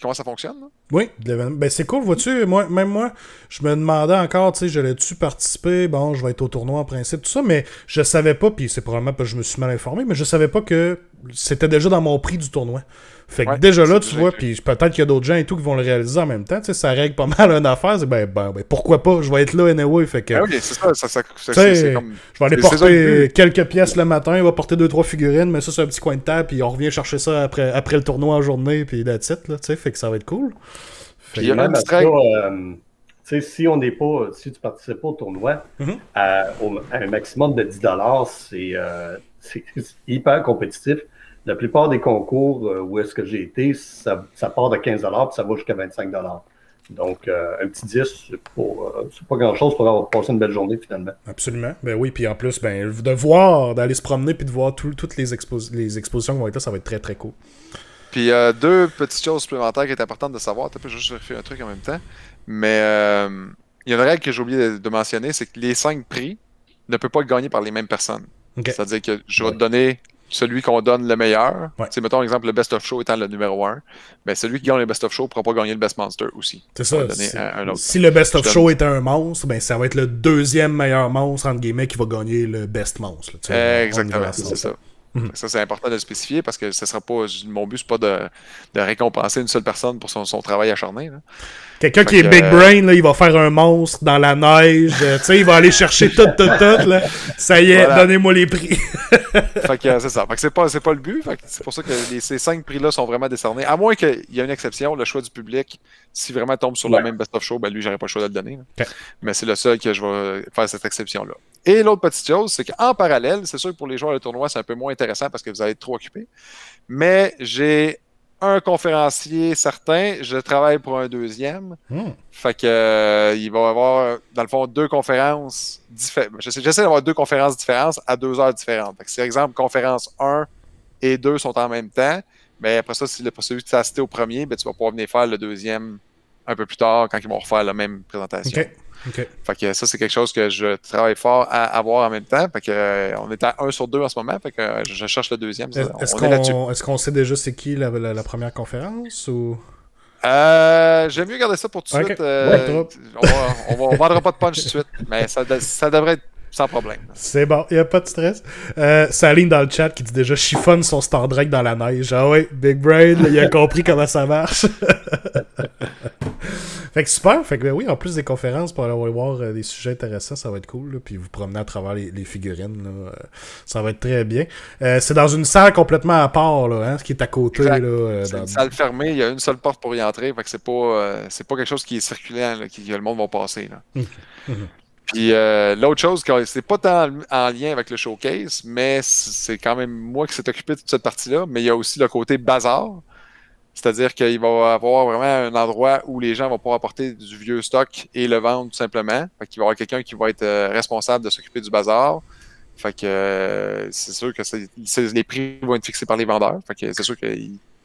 comment ça fonctionne? Là? Oui, ben c'est cool, vois-tu, même moi, je me demandais encore, tu sais, j'allais-tu participer, bon, je vais être au tournoi en principe, tout ça, mais je savais pas, puis c'est probablement parce que je me suis mal informé, mais je savais pas que c'était déjà dans mon prix du tournoi. Fait que déjà là, tu vois, puis peut-être qu'il y a d'autres gens et tout qui vont le réaliser en même temps, tu sais, ça règle pas mal une affaire, c'est ben pourquoi pas, je vais être là anyway, fait que... Ok, c'est ça c'est comme... Je vais aller porter quelques pièces le matin, il va porter 2-3 figurines, mais ça c'est un petit coin de table, puis on revient chercher ça après le tournoi en journée, puis that's it, là, tu sais, fait que ça va être cool. Puis il y a même si tu participes pas au tournoi, à un maximum de 10$, c'est hyper compétitif. La plupart des concours où est-ce que j'ai été, ça part de 15$ puis ça va jusqu'à 25$. Donc, un petit 10, c'est pas grand-chose pour avoir passé une belle journée, finalement. Absolument. Ben oui, puis en plus, d'aller se promener puis de voir toutes les expositions qui vont être là, ça va être très, très cool. Puis, deux petites choses supplémentaires qui est importantes de savoir. Tu peux juste vérifier un truc en même temps. Mais, il y a une règle que j'ai oublié de mentionner, c'est que les 5 prix ne peuvent pas être gagnés par les mêmes personnes. Okay. C'est-à-dire que je vais te donner celui qu'on donne le meilleur. Ouais. Mettons, exemple, le Best of Show étant le numéro 1. Ben, celui qui gagne le Best of Show ne pourra pas gagner le Best Monster aussi. C'est ça. Si le Best of Show est un monstre, ben, ça va être le deuxième meilleur monstre, entre guillemets, qui va gagner le Best Monstre. Exactement, c'est ça. Ça, c'est important de le spécifier parce que ce sera pas. Mon but, c'est pas de récompenser une seule personne pour son travail acharné. Quelqu'un qui est big brain, là, il va faire un monstre dans la neige. Il va aller chercher tout. Là. Ça y est, voilà. Donnez-moi les prix. Fait que c'est ça. Fait que c'est pas le but. Fait que c'est pour ça que ces 5 prix-là sont vraiment décernés. À moins qu'il y ait une exception, le choix du public, si vraiment tombe sur le même best-of show, ben lui, j'aurais pas le choix de le donner. Okay. Mais c'est le seul que je vais faire cette exception-là. Et l'autre petite chose, c'est qu'en parallèle, c'est sûr que pour les joueurs de tournoi, c'est un peu moins intéressant parce que vous allez être trop occupés. Mais j'ai un conférencier certain, je travaille pour un deuxième. Fait que il va y avoir, dans le fond, 2 conférences différentes. J'essaie d'avoir 2 conférences différentes à 2 heures différentes. Fait que si, par exemple, conférence 1 et 2 sont en même temps, ben après ça, si pour celui qui t'a assisté au premier, ben tu vas pouvoir venir faire le deuxième un peu plus tard quand ils vont refaire la même présentation. Okay. Fait que ça, c'est quelque chose que je travaille fort à avoir en même temps. Fait que on est à 1 sur 2 en ce moment. Fait que je cherche le deuxième. Est-ce qu'on sait déjà c'est qui la première conférence ou... J'aime mieux garder ça pour tout de suite. On vendra pas de punch tout de suite. Mais ça devrait être sans problème. C'est bon, il n'y a pas de stress. Saline dans le chat qui dit déjà chiffonne son Star Drake dans la neige. Ah ouais, Big Brain, il a compris comment ça marche. Fait que super, fait que oui, en plus des conférences pour aller voir des sujets intéressants, ça va être cool, là, puis vous promener à travers les figurines, là, ça va être très bien. C'est dans une salle complètement à part, là, hein, ce qui est à côté. C'est une salle fermée, il y a une seule porte pour y entrer, fait que c'est pas quelque chose qui est circulant, là, que le monde va passer. Là. Puis l'autre chose, c'est pas tant en lien avec le showcase, mais c'est quand même moi qui s'est occupé de toute cette partie-là, mais il y a aussi le côté bazar. C'est-à-dire qu'il va y avoir vraiment un endroit où les gens vont pouvoir apporter du vieux stock et le vendre tout simplement. Fait qu'il va y avoir quelqu'un qui va être responsable de s'occuper du bazar. Fait que c'est sûr que les prix vont être fixés par les vendeurs. Fait que c'est sûr que,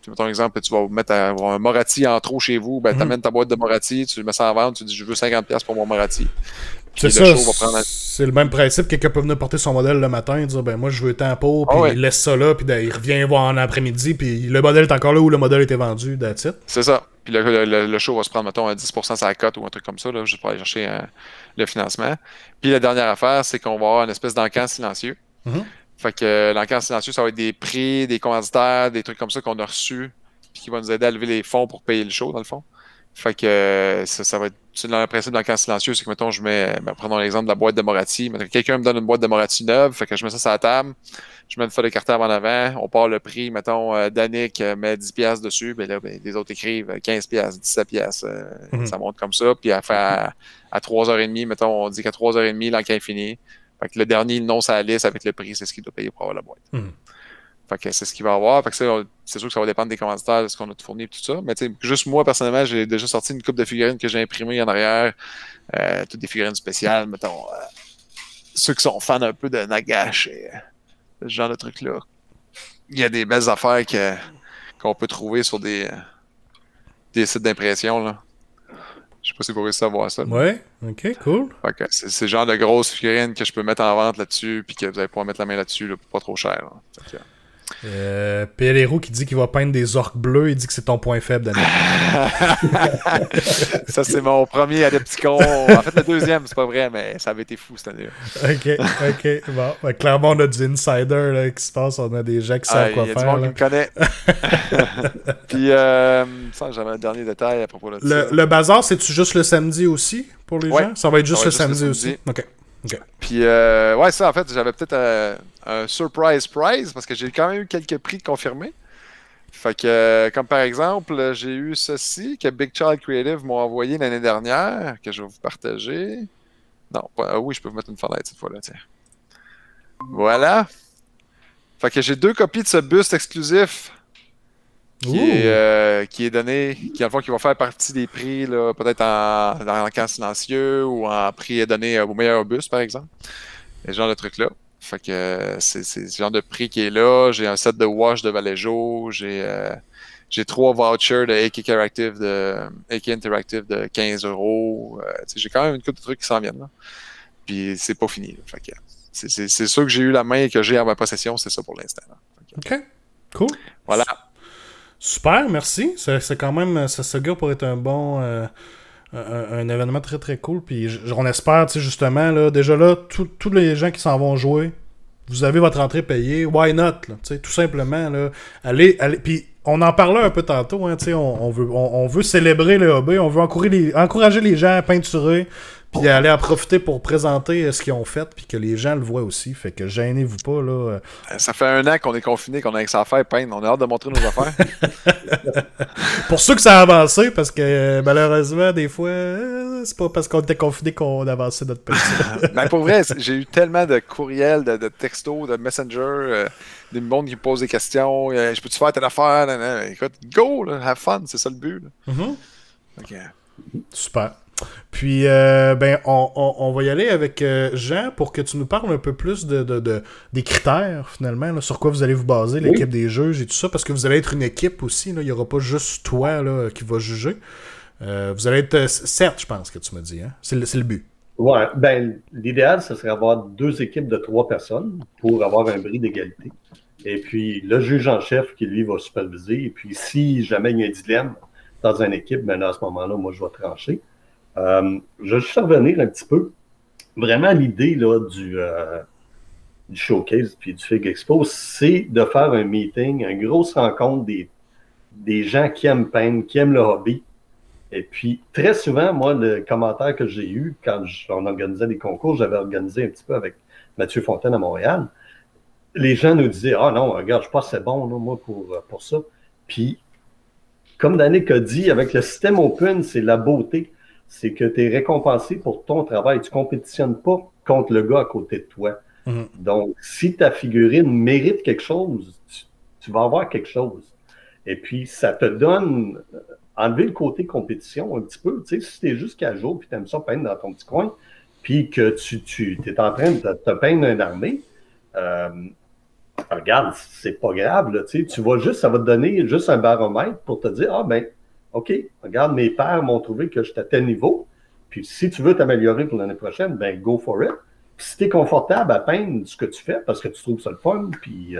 mettons un exemple, tu vas mettre un Moratti en trop chez vous, ben t'amènes ta boîte de Moratti, tu mets ça en vente, tu dis je veux 50$ pour mon Moratti. C'est ça, c'est le même principe. Quelqu'un peut venir porter son modèle le matin et dire ben moi je veux tant pour, puis il laisse ça là, puis il revient voir en après-midi, puis le modèle est encore là où le modèle était vendu, that's it. C'est ça. Puis le show va se prendre, mettons, à 10% sur la cote ou un truc comme ça, là, juste pour aller chercher le financement. Puis la dernière affaire, c'est qu'on va avoir une espèce d'encan silencieux. Fait que l'encan silencieux, ça va être des prix, des commanditaires, des trucs comme ça qu'on a reçus, puis qui vont nous aider à lever les fonds pour payer le show, dans le fond. Fait que ça va être le principe de l'encan silencieux, c'est que mettons je mets, prenons l'exemple de la boîte de Moratti, quelqu'un me donne une boîte de Moratti neuve, fait que je mets ça sur la table, je mets une feuille de carton en avant, on part le prix, mettons Danick met 10$ dessus, ben là les autres écrivent 15$, 17$, ça monte comme ça, puis à 3h30, mettons on dit qu'à 3h30 l'encan est fini, fait que le dernier le nom sur la liste avec le prix, c'est ce qu'il doit payer pour avoir la boîte. Fait que c'est ce qu'il va avoir. Fait que c'est sûr que ça va dépendre des commanditaires, de ce qu'on a fourni et tout ça. Mais juste moi, personnellement, j'ai déjà sorti une coupe de figurines que j'ai imprimées en arrière. Toutes des figurines spéciales, mettons. Ceux qui sont fans un peu de Nagash et ce genre de trucs-là. Il y a des belles affaires qu'on peut trouver sur des sites d'impression, là. Je sais pas si vous réussissez à voir ça. Ouais, ok, cool. Fait que c'est le genre de grosses figurines que je peux mettre en vente là-dessus, puis que vous allez pouvoir mettre la main là-dessus là, pour pas trop cher. Là. PL Héroux qui dit qu'il va peindre des orques bleus, il dit que c'est ton point faible, Daniel. Ça, c'est mon premier Adepticon. En fait, le deuxième, c'est pas vrai, mais ça avait été fou cette année. Ok. Bon, ben, clairement, on a du insider là, qui se passe. On a des gens qui savent quoi faire. Il y a du monde qui me connaît. Puis, ça, j'avais un dernier détail à propos de ça. Le bazar, c'est-tu juste le samedi aussi pour les gens? Ça va être juste le samedi aussi? Ok. Puis, ouais, ça, en fait, j'avais peut-être un surprise prize parce que j'ai quand même eu quelques prix confirmés. Fait que, comme par exemple, j'ai eu ceci que Big Child Creative m'a envoyé l'année dernière, que je vais vous partager. Non, oui, je peux vous mettre une fenêtre cette fois-là, tiens. Voilà. Fait que j'ai 2 copies de ce buste exclusif qui est donné, qui, en fond, qui va faire partie des prix, là, peut-être en camp silencieux ou en prix donné au meilleur buste, par exemple. Et ce genre de trucs-là. Fait que c'est ce genre de prix qui est là. J'ai un set de wash de Vallejo. J'ai 3 vouchers de AK Interactive de 15€. J'ai quand même une couple de trucs qui s'en viennent. Là. Puis c'est pas fini. Là. Fait que c'est sûr que j'ai eu la main et que j'ai en ma possession. C'est ça pour l'instant. OK. Cool. Voilà. Super, merci. C'est quand même, ce gars pour être un bon... un événement très très cool, puis on espère, tu sais, justement, là, déjà là, tous les gens qui s'en vont jouer, vous avez votre entrée payée, why not, là, tu sais, tout simplement, là, allez, puis on en parlait un peu tantôt, hein, tu sais, on veut célébrer le hobby, on veut encourager les gens à peinturer, Puis allez en profiter pour présenter ce qu'ils ont fait, puis que les gens le voient aussi. Fait que gênez-vous pas, là. Ça fait 1 an qu'on est confinés, qu'on a avec ça à faire peindre. On a hâte de montrer nos affaires. Pour ceux que ça a avancé, parce que malheureusement, des fois, c'est pas parce qu'on était confinés qu'on avançait notre petit. Mais pour vrai, j'ai eu tellement de courriels, de textos, de Messenger, des monde qui me posent des questions. Je peux-tu faire telle affaire? Nan, nan. Écoute, go, là, have fun, c'est ça le but. Okay. Super. Puis, ben, on va y aller avec Jean pour que tu nous parles un peu plus des critères, finalement, là, sur quoi vous allez vous baser, l'équipe des juges et tout ça, parce que vous allez être une équipe aussi, là, il n'y aura pas juste toi là, qui va juger. Vous allez être 7, je pense que tu m'as dit, hein? C'est le but. Ouais, ben, l'idéal, ce serait avoir 2 équipes de 3 personnes pour avoir un bris d'égalité. Et puis, le juge en chef qui, lui, va superviser. Et puis, si jamais il y a un dilemme dans une équipe, ben là, à ce moment-là, moi, je vais trancher. Je vais juste revenir un petit peu. Vraiment, l'idée là, du showcase puis du Fig Expo, c'est de faire un meeting, une grosse rencontre des gens qui aiment peindre, qui aiment le hobby. Et puis, très souvent, moi, le commentaire que j'ai eu quand on organisait des concours, j'avais organisé un petit peu avec Mathieu Fontaine à Montréal, les gens nous disaient « Ah non, regarde, je suis pas assez bon, là, moi, pour ça. » Puis, comme Danick a dit, avec le système open, c'est la beauté. C'est que tu es récompensé pour ton travail. Tu ne compétitionnes pas contre le gars à côté de toi. Donc, si ta figurine mérite quelque chose, tu vas avoir quelque chose. Et puis, ça te donne, enlever le côté compétition un petit peu. Tu sais, si tu es juste casual puis tu aimes ça peindre dans ton petit coin, puis que tu es en train de te peindre une armée, regarde, c'est pas grave. Là, tu vas juste, ça va te donner juste un baromètre pour te dire, ah ben, OK, regarde, mes pairs m'ont trouvé que j'étais à tel niveau. Puis si tu veux t'améliorer pour l'année prochaine, ben go for it. Puis si tu es confortable à peindre ce que tu fais parce que tu trouves ça le fun, puis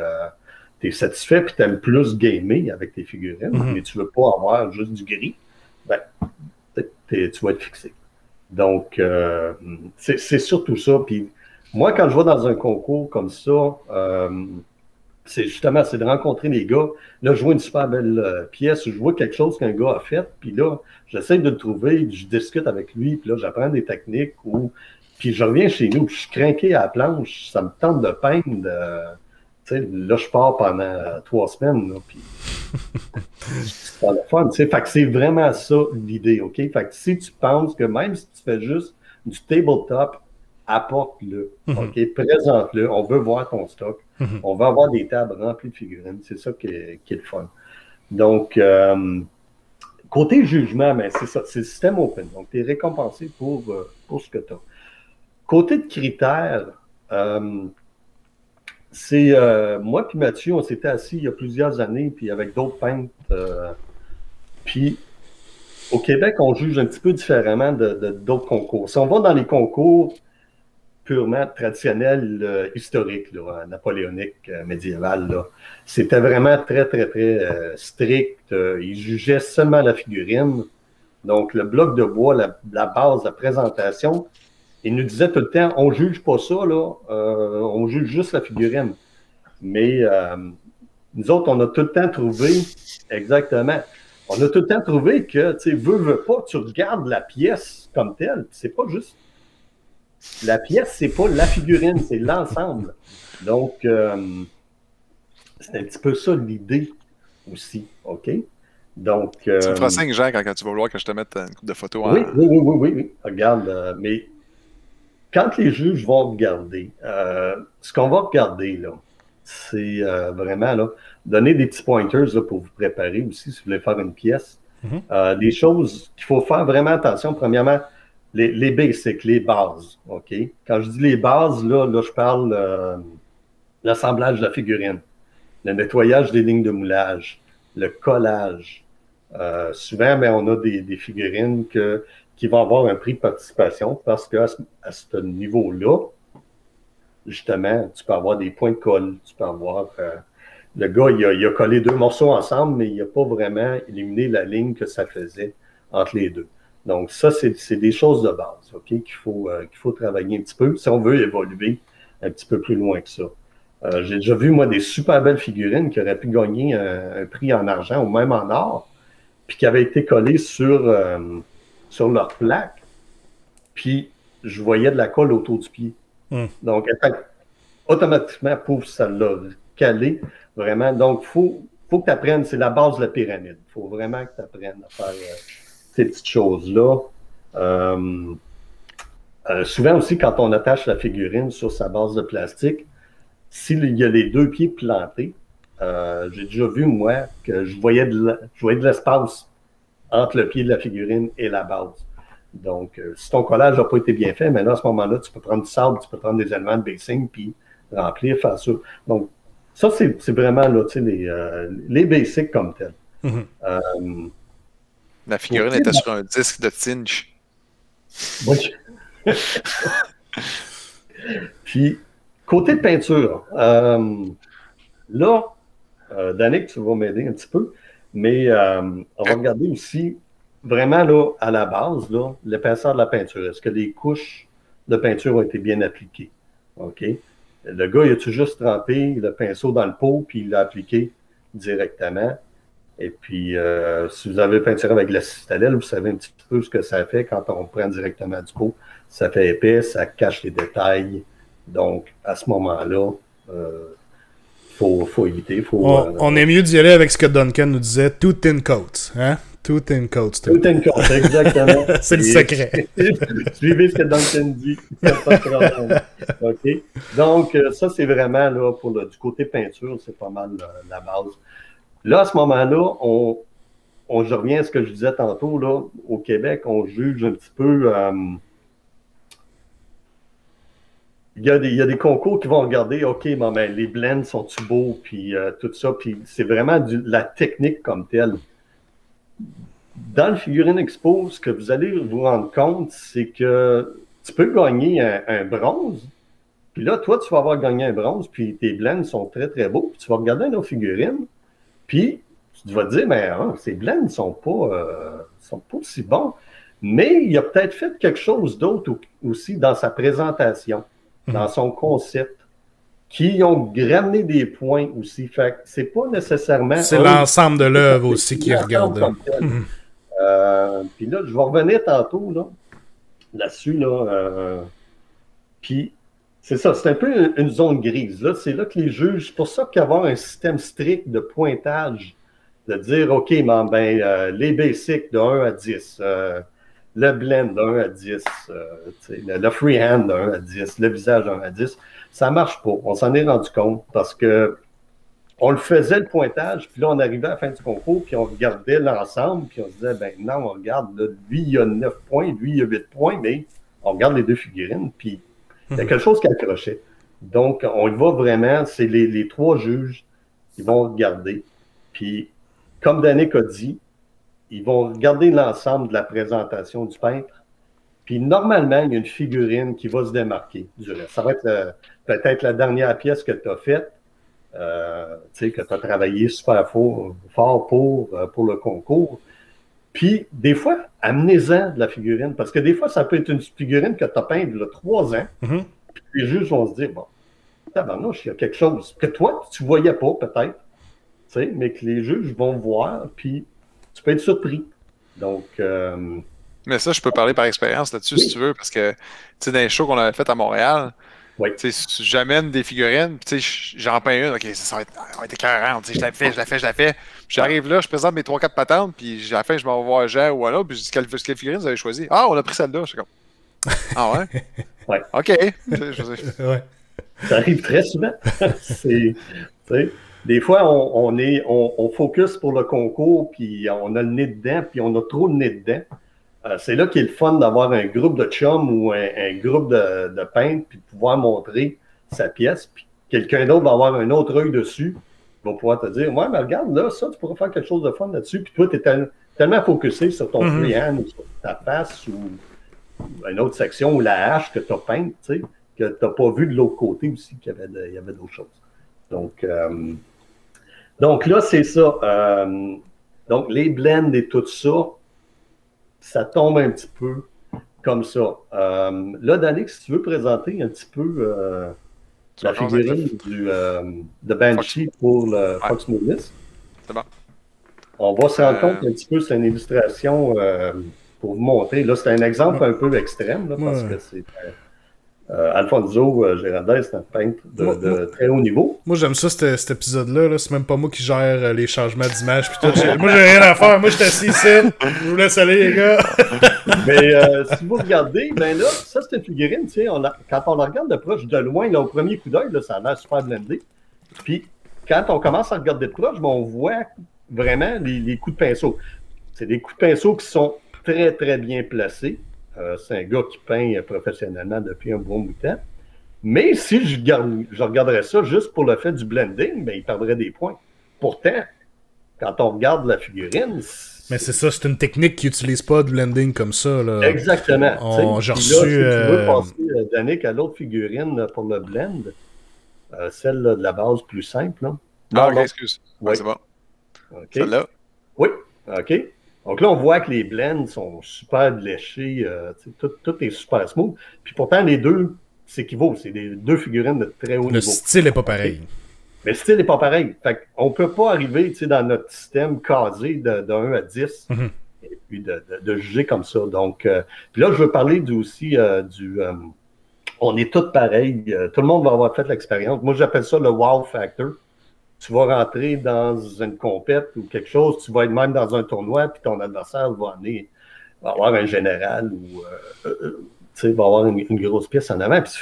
tu es satisfait, puis tu aimes plus gamer avec tes figurines, mais tu veux pas avoir juste du gris, ben tu vas être fixé. Donc, c'est surtout ça. Puis moi, quand je vais dans un concours comme ça, c'est justement, c'est de rencontrer les gars. Là, je vois une super belle pièce, je vois quelque chose qu'un gars a fait, puis là, j'essaie de le trouver, je discute avec lui, puis là, j'apprends des techniques, puis je reviens chez nous, puis je suis craqué à la planche, ça me tente de peindre. Tu sais, là, je pars pendant 3 semaines, là, puis c'est pas le fun, tu sais. Fait que c'est vraiment ça l'idée, OK? Fait que si tu penses que même si tu fais juste du tabletop, apporte-le, OK? Présente-le. On veut voir ton stock. On va avoir des tables remplies de figurines. C'est ça qui est le fun. Donc, côté jugement, ben, c'est ça. C'est le système open. Donc, tu es récompensé pour ce que tu as. Côté de critères, c'est moi puis Mathieu, on s'était assis il y a plusieurs années, puis avec d'autres peintres. Puis, au Québec, on juge un petit peu différemment d'autres concours. Si on va dans les concours purement traditionnel, historique, là, napoléonique, médiéval. C'était vraiment très, très, très strict. Ils jugeaient seulement la figurine. Donc, le bloc de bois, la base, la présentation, ils nous disaient tout le temps, on juge pas ça, là, on juge juste la figurine. Mais nous autres, on a tout le temps trouvé, exactement, on a tout le temps trouvé que, tu sais, veux pas, tu regardes la pièce comme telle, c'est pas juste la pièce, c'est pas la figurine, c'est l'ensemble. Donc, c'est un petit peu ça l'idée aussi, OK? Donc, tu me feras 5 Jean quand tu vas vouloir que je te mette une coupe de photos. Oui. Regarde, mais quand les juges vont regarder, ce qu'on va regarder, là, c'est vraiment là, donner des petits pointers là, pour vous préparer aussi si vous voulez faire une pièce. Des choses qu'il faut faire vraiment attention. Premièrement, les basics, les bases, OK? Quand je dis les bases, là je parle l'assemblage de la figurine, le nettoyage des lignes de moulage, le collage. Souvent, ben, on a des figurines qui vont avoir un prix de participation parce qu'à ce niveau-là, justement, tu peux avoir des points de colle, tu peux avoir... le gars, il a collé 2 morceaux ensemble, mais il n'a pas vraiment éliminé la ligne que ça faisait entre les deux. Donc, ça, c'est des choses de base, OK, qu'il faut travailler un petit peu si on veut évoluer un petit peu plus loin que ça. J'ai déjà vu, moi, des super belles figurines qui auraient pu gagner un prix en argent ou même en or, puis qui avaient été collées sur leur plaque. Puis, je voyais de la colle autour du pied. Donc, automatiquement, pouf, ça l'a calé, vraiment. Donc, faut que tu apprennes, c'est la base de la pyramide. Il faut vraiment que tu apprennes à faire ces petites choses-là. Souvent aussi, quand on attache la figurine sur sa base de plastique, s'il y a les deux pieds plantés, j'ai déjà vu, moi, que je voyais de l'espace entre le pied de la figurine et la base. Donc, si ton collage n'a pas été bien fait, maintenant, à ce moment-là, tu peux prendre du sable, tu peux prendre des éléments de basing, puis remplir, faire ça. Donc, ça, c'est vraiment là, les basics comme tels. La figurine était sur un disque de Tinch. Oui. Puis, côté peinture, là, Danick, tu vas m'aider un petit peu, mais on va regarder aussi vraiment là, à la base, là, l'épaisseur de la peinture. Est-ce que les couches de peinture ont été bien appliquées? OK. Le gars, il a-tu juste trempé le pinceau dans le pot, puis il l'a appliqué directement? Et puis, si vous avez peinturé avec la citadelle, vous savez un petit peu ce que ça fait quand on prend directement du pot. Ça fait épais, ça cache les détails. Donc, à ce moment-là, faut éviter. On est mieux d'y aller avec ce que Duncan nous disait, two thin coats. Hein? Two thin coats. Two thin coats, exactement. C'est le secret. Suivez ce que Duncan dit. Pas de problème. OK? Donc, ça, c'est vraiment, là, du côté peinture, c'est pas mal la base. Là, à ce moment-là, je reviens à ce que je disais tantôt, là, au Québec, on juge un petit peu... il y a des concours qui vont regarder, OK, les blends sont-tu beaux, puis tout ça, puis c'est vraiment la technique comme telle. Dans le Figurine Expo, ce que vous allez vous rendre compte, c'est que tu peux gagner un bronze, puis là, toi, tu vas avoir gagné un bronze, puis tes blends sont très, très beaux, puis tu vas regarder nos figurines, puis tu vas te dire, mais ces blends ne sont pas aussi bons. Mais il a peut-être fait quelque chose d'autre aussi dans sa présentation, dans son concept, qui ont ramené des points aussi. Fait que c'est pas nécessairement... C'est l'ensemble de l'œuvre aussi qui est regardé. Puis là, je vais revenir tantôt là-dessus. Puis c'est ça, c'est un peu une zone grise. Là. C'est là que les juges, c'est pour ça qu'avoir un système strict de pointage, de dire, OK, les basics de 1 à 10, le blend de 1 à 10, le freehand de 1 à 10, le visage de 1 à 10, ça ne marche pas. On s'en est rendu compte parce que on le faisait le pointage, puis là, on arrivait à la fin du concours, puis on regardait l'ensemble, puis on se disait, non, on regarde, là, lui, il a 9 points, lui, il a 8 points, mais on regarde les deux figurines, puis il y a quelque chose qui accrochait. Donc, on y va vraiment, c'est les trois juges qui vont regarder. Puis, comme Danick a dit, ils vont regarder l'ensemble de la présentation du peintre. Puis, normalement, il y a une figurine qui va se démarquer du reste. Ça va être peut-être la dernière pièce que tu as faite, que tu as travaillé super fort pour le concours. Puis, des fois, amenez-en de la figurine, parce que des fois, ça peut être une figurine que tu as peinte il y a 3 ans, puis les juges vont se dire, bon, tabarnouche, il y a quelque chose que toi, tu ne voyais pas, peut-être, mais que les juges vont voir, puis tu peux être surpris. Donc... mais ça, je peux parler par expérience là-dessus, si tu veux, parce que, dans les shows qu'on avait fait à Montréal, si j'amène des figurines, j'en peins une, OK, ça va être écœurant, je la fais. Puis j'arrive là, je présente mes 3-4 patentes, puis à la fin, je m'en vais voir Jean ou alors, puis je dis, quelle figurine vous avez choisi? Ah, on a pris celle-là. Je suis comme, ah ouais? Ouais. OK. Ouais. Ça arrive très souvent. Des fois, on focus pour le concours, puis on a le nez dedans, puis on a trop le nez dedans. C'est là qu'il est le fun d'avoir un groupe de chums ou un groupe de peintres, puis de pouvoir montrer sa pièce, puis quelqu'un d'autre va avoir un autre œil dessus, va pouvoir te dire, ouais, mais regarde, là, ça, tu pourrais faire quelque chose de fun là-dessus, puis toi, tu es tellement focusé sur ton freehand ou sur ta face ou une autre section ou la hache que tu as peinte, tu sais, que tu n'as pas vu de l'autre côté aussi qu'il y avait d'autres choses. Donc là, c'est ça. Donc, les blends et tout ça, ça tombe un petit peu comme ça. Là, Danick, si tu veux présenter un petit peu la figurine de Banshee pour le Fox Movies. C'est bon. On va se rendre compte un petit peu, c'est une illustration pour vous montrer. Là, c'est un exemple un peu extrême, là, parce que c'est... Alfonso Girardet, c'est un peintre de très haut niveau. Moi, j'aime ça, cet épisode-là. -là, c'est même pas moi qui gère les changements d'image. Moi, j'ai rien à faire. Moi, je suis assis ici. Je vous laisse aller, les gars. Mais si vous regardez, ben là, ça, c'est une figurine. Tu sais, quand on la regarde de proche, de loin, là, au premier coup d'œil, ça a l'air super blendé. Puis, quand on commence à regarder de proche, ben, on voit vraiment les coups de pinceau. C'est des coups de pinceau qui sont très, très bien placés. C'est un gars qui peint professionnellement depuis un bon bout de temps. Mais si je regarderais ça juste pour le fait du blending, ben, il perdrait des points. Pourtant, quand on regarde la figurine... Mais c'est ça, c'est une technique qui n'utilise pas de blending comme ça. Là. Exactement. J'ai reçu... Si tu veux passer, Danick, à l'autre figurine pour le blend, celle là, de la base plus simple. Là. Non, ok, excuse. Oui. C'est bon. Okay. Celle-là? Oui, OK. Donc là, on voit que les blends sont super léchés, tout est super smooth. Puis pourtant, les deux s'équivaut. C'est des deux figurines de très haut niveau. Le style n'est pas pareil. Mais le style n'est pas pareil. Fait qu'on ne peut pas arriver dans notre système casé de 1 à 10 et puis de juger comme ça. Donc, puis là, je veux parler aussi on est tous pareils. Tout le monde va avoir fait l'expérience. Moi, j'appelle ça le wow factor. Tu vas rentrer dans une compète ou quelque chose, tu vas être même dans un tournoi, puis ton adversaire va avoir un général ou va avoir une grosse pièce en avant, puis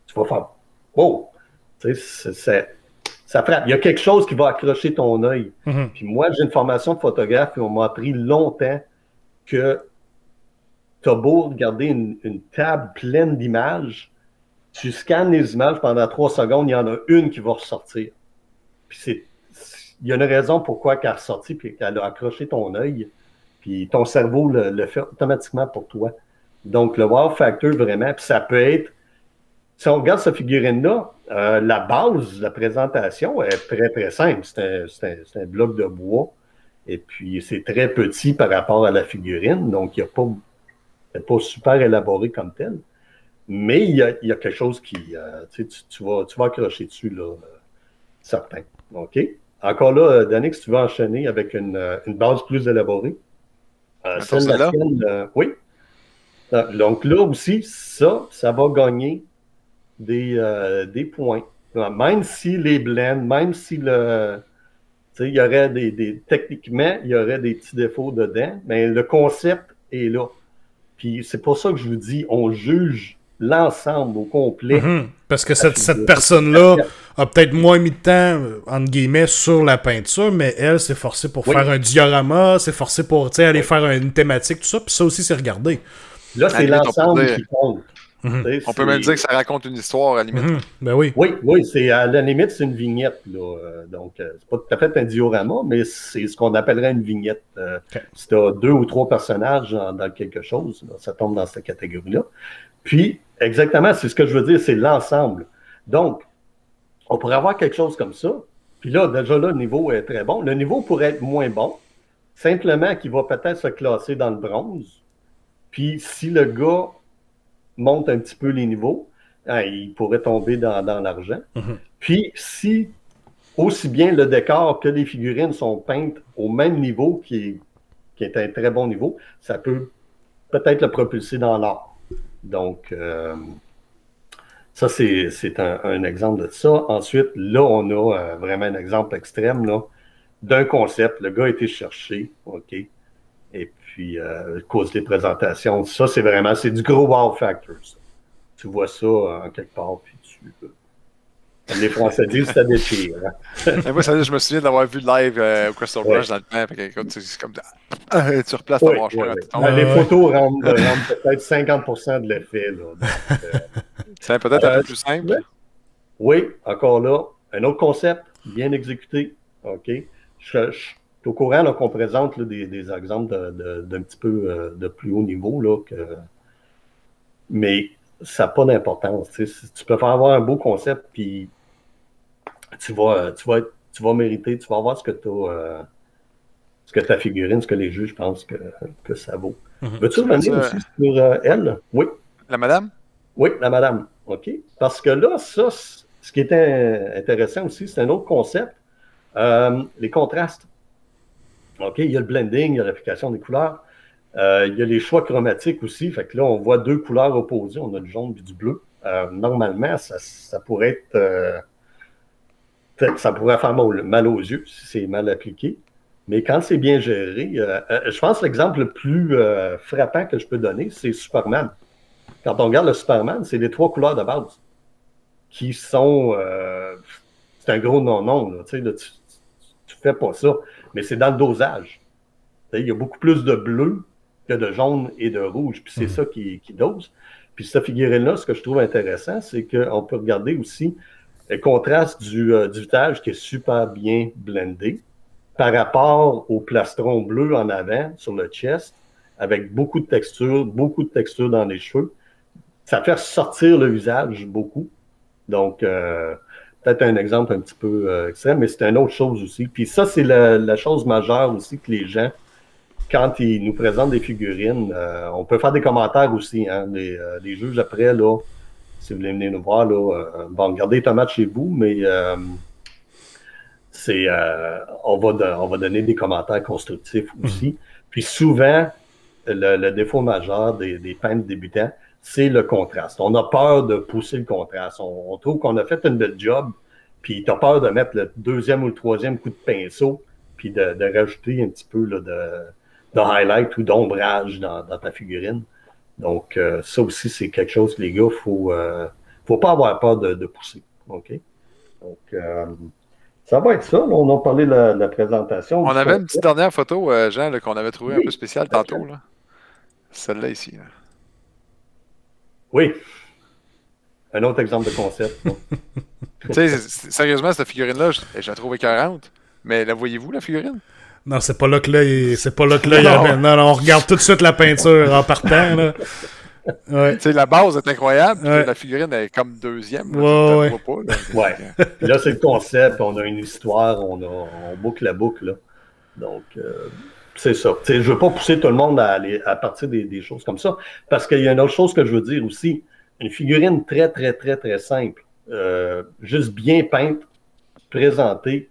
tu vas faire « wow ». Ça frappe. Il y a quelque chose qui va accrocher ton œil. Puis moi, j'ai une formation de photographe et on m'a appris longtemps que tu as beau regarder une table pleine d'images, tu scannes les images pendant 3 secondes, il y en a une qui va ressortir. Puis il y a une raison pourquoi elle est ressortie puis qu'elle a accroché ton œil. Puis ton cerveau le fait automatiquement pour toi. Donc, le wow factor, vraiment, puis ça peut être... Si on regarde cette figurine-là, la base, la présentation est très, très simple. C'est un bloc de bois. Et puis, c'est très petit par rapport à la figurine. Donc, il n'est pas super élaboré comme tel. Mais il y a quelque chose qui... tu vas accrocher dessus, là, certain. OK? Encore là, Danick, si tu veux enchaîner avec une base plus élaborée. Celle-là? Oui. Donc là aussi, ça va gagner des points. Même si les blends, même si il y aurait techniquement, il y aurait des petits défauts dedans, mais le concept est là. Puis c'est pour ça que je vous dis, on juge l'ensemble au complet. Parce que cette personne-là a peut-être moins mis de temps, entre guillemets, sur la peinture, mais elle, s'est forcée pour faire un diorama, s'est forcée pour aller faire une thématique, tout ça, puis ça aussi, c'est regardé. Là, c'est l'ensemble qui compte. On peut même dire que ça raconte une histoire, à la limite. Ben oui. Oui, à la limite, c'est une vignette. Là. Donc, c'est pas tout à fait un diorama, mais c'est ce qu'on appellerait une vignette. Si tu as 2 ou 3 personnages dans quelque chose, là, ça tombe dans cette catégorie-là. Puis, exactement, c'est ce que je veux dire, c'est l'ensemble. Donc, on pourrait avoir quelque chose comme ça. Puis là, déjà là, le niveau est très bon. Le niveau pourrait être moins bon, simplement qu'il va peut-être se classer dans le bronze. Puis, si le gars monte un petit peu les niveaux, il pourrait tomber dans l'argent. Puis, si aussi bien le décor que les figurines sont peintes au même niveau, qui est un très bon niveau, ça peut peut-être le propulser dans l'art. Donc, ça, c'est un exemple de ça. Ensuite, là, on a vraiment un exemple extrême d'un concept. Le gars a été cherché, OK? Et puis, cause des présentations, ça, c'est du gros wow factor. Ça. Tu vois ça en quelque part, puis les Français disent ça déchire. Moi, je me souviens d'avoir vu live au Crystal Rush dans le temps. C'est comme tu replaces ta mâchoire. Les photos rendent peut-être 50% de l'effet. C'est peut-être un peu plus simple. Oui, encore là, un autre concept, bien exécuté. OK. Je suis au courant qu'on présente des exemples d'un petit peu de plus haut niveau. Là, mais ça n'a pas d'importance. Tu peux faire avoir un beau concept, puis tu vas mériter, tu vas avoir ce que ta figurine, ce que les juges pensent que ça vaut. Veux-tu revenir aussi sur elle? Oui. La madame? Oui, la madame. OK. Parce que là, ça, ce qui était intéressant aussi, c'est un autre concept. Les contrastes. OK, il y a le blending, il y a l'application des couleurs. Il y a les choix chromatiques aussi. Fait que là, on voit deux couleurs opposées. On a du jaune et du bleu. Normalement, ça pourrait être... ça pourrait faire mal aux yeux si c'est mal appliqué. Mais quand c'est bien géré, je pense que l'exemple le plus frappant que je peux donner, c'est Superman. Quand on regarde le Superman, c'est les 3 couleurs de base qui sont... c'est un gros non-non. Là, tu fais pas ça. Mais c'est dans le dosage. Il y a beaucoup plus de bleu que de jaune et de rouge. Puis c'est ça qui dose. Puis cette figurine-là, ce que je trouve intéressant, c'est qu'on peut regarder aussi le contraste du visage qui est super bien blendé par rapport au plastron bleu en avant sur le chest, avec beaucoup de texture dans les cheveux. Ça fait sortir le visage beaucoup. Donc, peut-être un exemple un petit peu extrême, mais c'est une autre chose aussi. Puis ça, c'est la chose majeure aussi que les gens, quand ils nous présentent des figurines, on peut faire des commentaires aussi. Hein, les juges après, là, si vous voulez venir nous voir, là, on va regarder les tomates chez vous, mais on va donner des commentaires constructifs aussi. Puis souvent, le défaut majeur des peintres débutants, c'est le contraste. On a peur de pousser le contraste. On trouve qu'on a fait une belle job, puis tu as peur de mettre le 2e ou le 3e coup de pinceau, puis de rajouter un petit peu là, de highlight ou d'ombrage dans ta figurine. Donc, ça aussi, c'est quelque chose, les gars, faut pas avoir peur de pousser. OK? Donc, ça va être ça. Là, on a parlé de la présentation. On avait une petite dernière photo, Jean, qu'on avait trouvée un peu spéciale tantôt. Là. Celle-là ici. Là. Oui. Un autre exemple de concept. Tu sais, sérieusement, cette figurine-là, je la trouve écœurante. Mais la voyez-vous, la figurine? Non, c'est pas là que là, non, on regarde tout de suite la peinture en partant, là. Ouais. Tu sais, la base est incroyable, puis la figurine est comme 2e. Là, tu vois pas, là. Puis là, c'est le concept, on a une histoire, on boucle la boucle, là. Donc, c'est ça. Tu sais, je veux pas pousser tout le monde à partir des choses comme ça, parce qu'il y a une autre chose que je veux dire aussi. Une figurine très, très, très, très simple, juste bien peinte, présentée,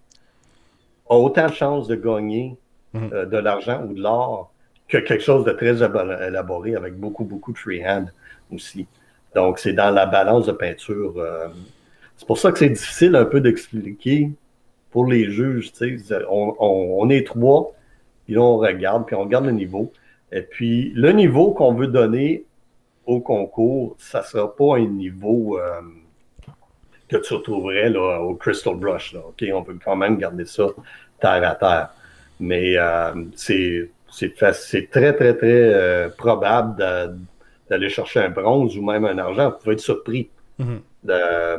a autant de chances de gagner de l'argent ou de l'or que quelque chose de très élaboré avec beaucoup, beaucoup de freehand aussi. Donc, c'est dans la balance de peinture. C'est pour ça que c'est difficile un peu d'expliquer pour les juges. Tu sais, on est 3, puis là, on regarde le niveau. Et puis, le niveau qu'on veut donner au concours, ça ne sera pas un niveau que tu retrouverais là, au Crystal Brush. Là, OK? On veut quand même garder ça terre à terre. Mais c'est très, très, très probable d'aller chercher un bronze ou même un argent. Vous pouvez être surpris. Ça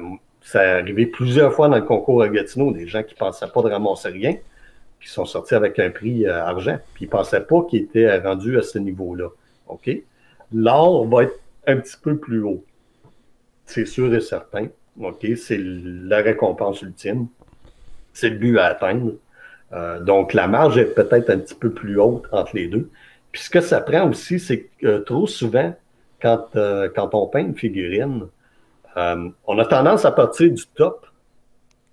est arrivé plusieurs fois dans le concours à Gatineau, des gens qui ne pensaient pas de ramasser rien, qui sont sortis avec un prix argent, puis ils ne pensaient pas qu'ils étaient rendus à ce niveau-là. OK? L'or va être un petit peu plus haut. C'est sûr et certain. OK? C'est la récompense ultime. C'est le but à atteindre. Donc, la marge est peut-être un petit peu plus haute entre les deux. Puis ce que ça prend aussi, c'est que trop souvent, quand on peint une figurine, on a tendance à partir du top,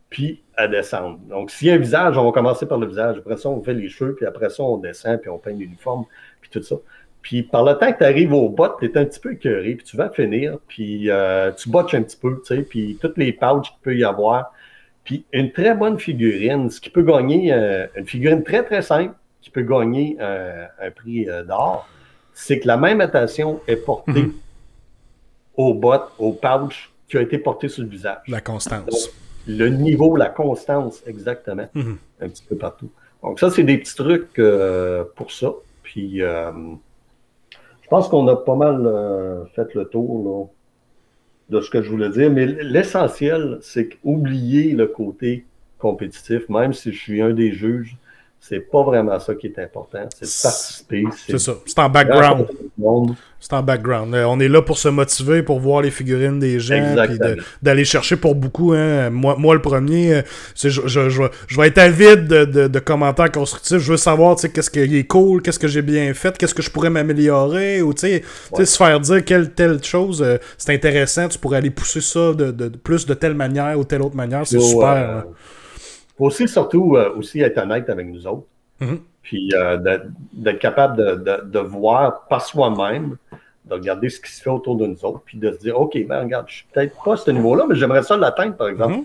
puis à descendre. Donc, s'il y a un visage, on va commencer par le visage. Après ça, on fait les cheveux, puis après ça, on descend, puis on peint l'uniforme, puis tout ça. Puis par le temps que tu arrives au bot, tu es un petit peu écœuré, puis tu vas finir, puis tu botches un petit peu, tu sais, puis toutes les pouches qu'il peut y avoir. Puis une très bonne figurine, ce qui peut gagner, une figurine très, très simple, qui peut gagner un prix d'or, c'est que la même attention est portée au bot, au pouch, qui a été porté sur le visage. La constance. Donc, le niveau, la constance, exactement. Un petit peu partout. Donc ça, c'est des petits trucs pour ça. Puis je pense qu'on a pas mal fait le tour là, de ce que je voulais dire. Mais l'essentiel, c'est qu'oublier le côté compétitif, même si je suis un des juges, c'est pas vraiment ça qui est important. C'est de participer. C'est ça. C'est en background. C'est en background. On est là pour se motiver, pour voir les figurines des gens, puis d'aller chercher pour beaucoup. Hein. Moi, le premier, je vais être avide de commentaires constructifs. Je veux savoir qu'est-ce qui est cool, qu'est-ce que j'ai bien fait, qu'est-ce que je pourrais m'améliorer, ou se faire dire quelle telle chose, c'est intéressant, tu pourrais aller pousser ça de plus de telle manière ou telle autre manière. C'est super. Faut aussi, surtout, aussi être honnête avec nous autres. Puis d'être capable de voir par soi-même, de regarder ce qui se fait autour de nous autres, puis de se dire, OK, ben regarde, je suis peut-être pas à ce niveau-là, mais j'aimerais ça l'atteindre, par exemple.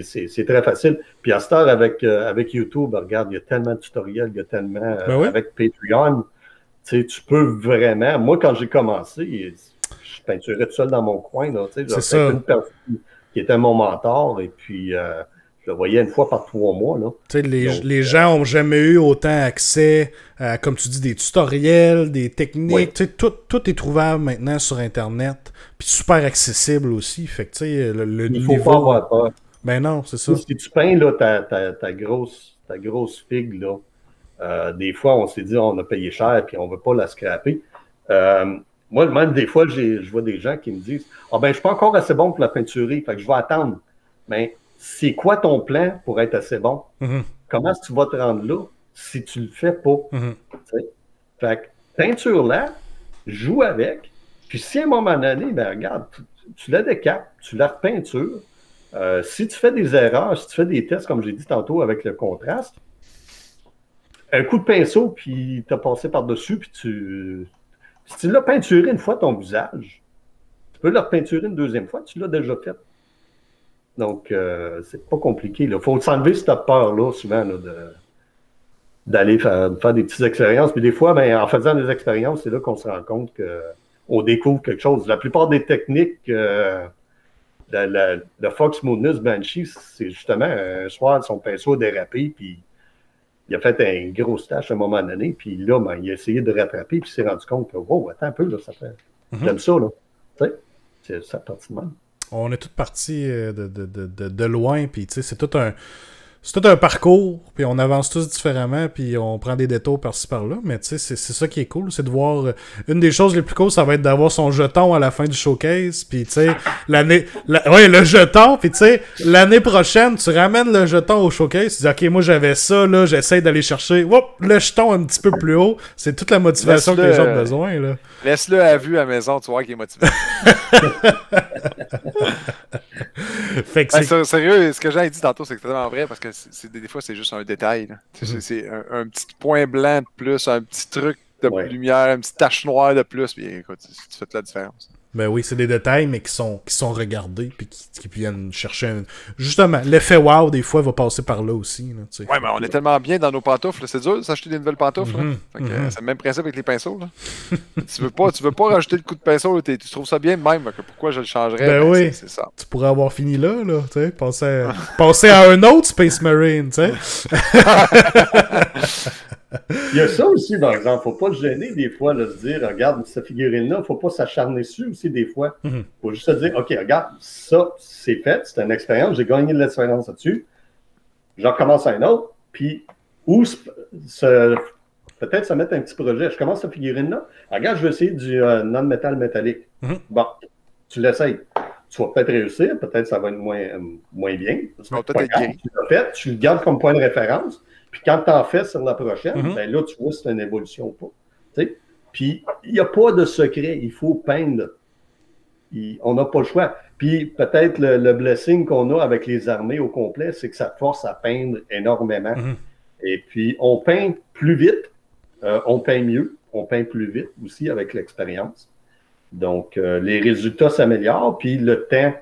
C'est très facile. Puis à cette heure, avec YouTube, regarde, il y a tellement de tutoriels, il y a tellement... Avec Patreon, tu peux vraiment... Moi, quand j'ai commencé, je peinturais tout seul dans mon coin. J'avais une personne qui était mon mentor, et puis je le voyais une fois par 3 mois. Là. Les gens n'ont jamais eu autant accès à, comme tu dis, des tutoriels, des techniques. Oui. Tout est trouvable maintenant sur Internet, puis super accessible aussi. Fait que, le il faut pas avoir peur. Ben non, c'est ça. Si tu peins là, ta grosse figue, là, des fois, on s'est dit on a payé cher puis on veut pas la scraper. Moi, même des fois, je vois des gens qui me disent ah ben, je suis pas encore assez bon pour la peinturer, fait que je vais attendre. Mais c'est quoi ton plan pour être assez bon? Comment est-ce que tu vas te rendre là si tu le fais pas? Fait que peinture-la, joue avec, puis si à un moment donné, ben regarde, tu la décapes, tu la repeintures. Si tu fais des erreurs, si tu fais des tests, comme j'ai dit tantôt, avec le contraste, un coup de pinceau, puis tu as passé par-dessus, puis si tu l'as peinturé une fois ton visage, tu peux le repeinturer une deuxième fois, tu l'as déjà fait. Donc, c'est pas compliqué. Il faut s'enlever cette peur-là, souvent, là, d'aller faire des petites expériences. Puis des fois, ben, en faisant des expériences, c'est là qu'on se rend compte qu'on découvre quelque chose. La plupart des techniques... le Fox Moodness Banshee, c'est justement un soir, son pinceau a dérapé, puis il a fait un gros stache à un moment donné, puis là, ben, il a essayé de rattraper, puis il s'est rendu compte que, wow, attends un peu, là, ça fait. J'aime ça, là. Tu sais, c'est parti de même. On est tous partis de loin, puis tu sais, c'est tout un parcours, puis on avance tous différemment, puis on prend des détours par-ci par-là, mais tu sais, c'est ça qui est cool, c'est de voir... une des choses les plus cool, ça va être d'avoir son jeton à la fin du showcase, puis tu sais, le jeton, puis tu sais, l'année prochaine, tu ramènes le jeton au showcase, tu dis, OK, moi j'avais ça, là, j'essaie d'aller chercher, le jeton un petit peu plus haut, c'est toute la motivation que les gens ont besoin, là. Laisse-le à vue à la maison, tu vois qu'il est motivé. Fait que sérieux, ce que Jean a dit tantôt, c'est tellement vrai, parce que des fois, c'est juste un détail. C'est un petit point blanc de plus, un petit truc de lumière, une petite tache noire de plus, puis écoute, tu fais toute la différence. Ben oui, c'est des détails, mais qui sont regardés, puis qui viennent chercher justement, l'effet wow, des fois, va passer par là aussi. Là, ouais, mais on est tellement bien dans nos pantoufles, là. C'est dur de s'acheter des nouvelles pantoufles. C'est le même principe avec les pinceaux. Là. tu veux pas rajouter le coup de pinceau, là, tu trouves ça bien même, que pourquoi je le changerais? Ben oui, c'est ça. Tu pourrais avoir fini là, tu sais, passer à un autre Space Marine, tu sais. Il y a ça aussi, par exemple. Faut pas se gêner des fois de se dire, regarde, cette figurine-là, faut pas s'acharner dessus aussi des fois. Faut juste se dire, OK, regarde, ça, c'est fait, c'est une expérience, j'ai gagné de l'expérience là-dessus. J'en recommence à un autre, puis peut-être se mettre un petit projet. Je commence cette figurine-là. Regarde, je vais essayer du non-métal métallique. Bon, tu l'essayes. Tu vas peut-être réussir, peut-être ça va être moins bien. Tu l'as fait, tu le gardes comme point de référence. Puis quand tu en fais sur la prochaine, ben là, tu vois si c'est une évolution ou pas. T'sais? Puis il n'y a pas de secret. Il faut peindre. On n'a pas le choix. Puis peut-être le blessing qu'on a avec les armées au complet, c'est que ça te force à peindre énormément. Et puis on peint plus vite, on peint mieux, on peint plus vite aussi avec l'expérience. Donc les résultats s'améliorent, puis le temps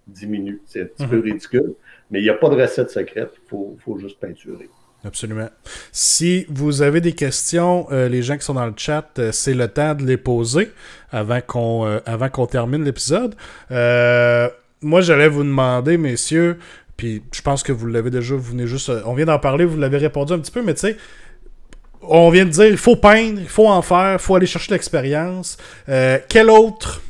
diminue. C'est un petit peu ridicule, mais il n'y a pas de recette secrète. Il faut juste peinturer. Absolument. Si vous avez des questions, les gens qui sont dans le chat, c'est le temps de les poser avant qu'on termine l'épisode. Moi, j'allais vous demander, messieurs, puis je pense que vous l'avez déjà, on vient d'en parler, vous l'avez répondu un petit peu, mais tu sais, on vient de dire, il faut peindre, il faut en faire, il faut aller chercher l'expérience. Quel autre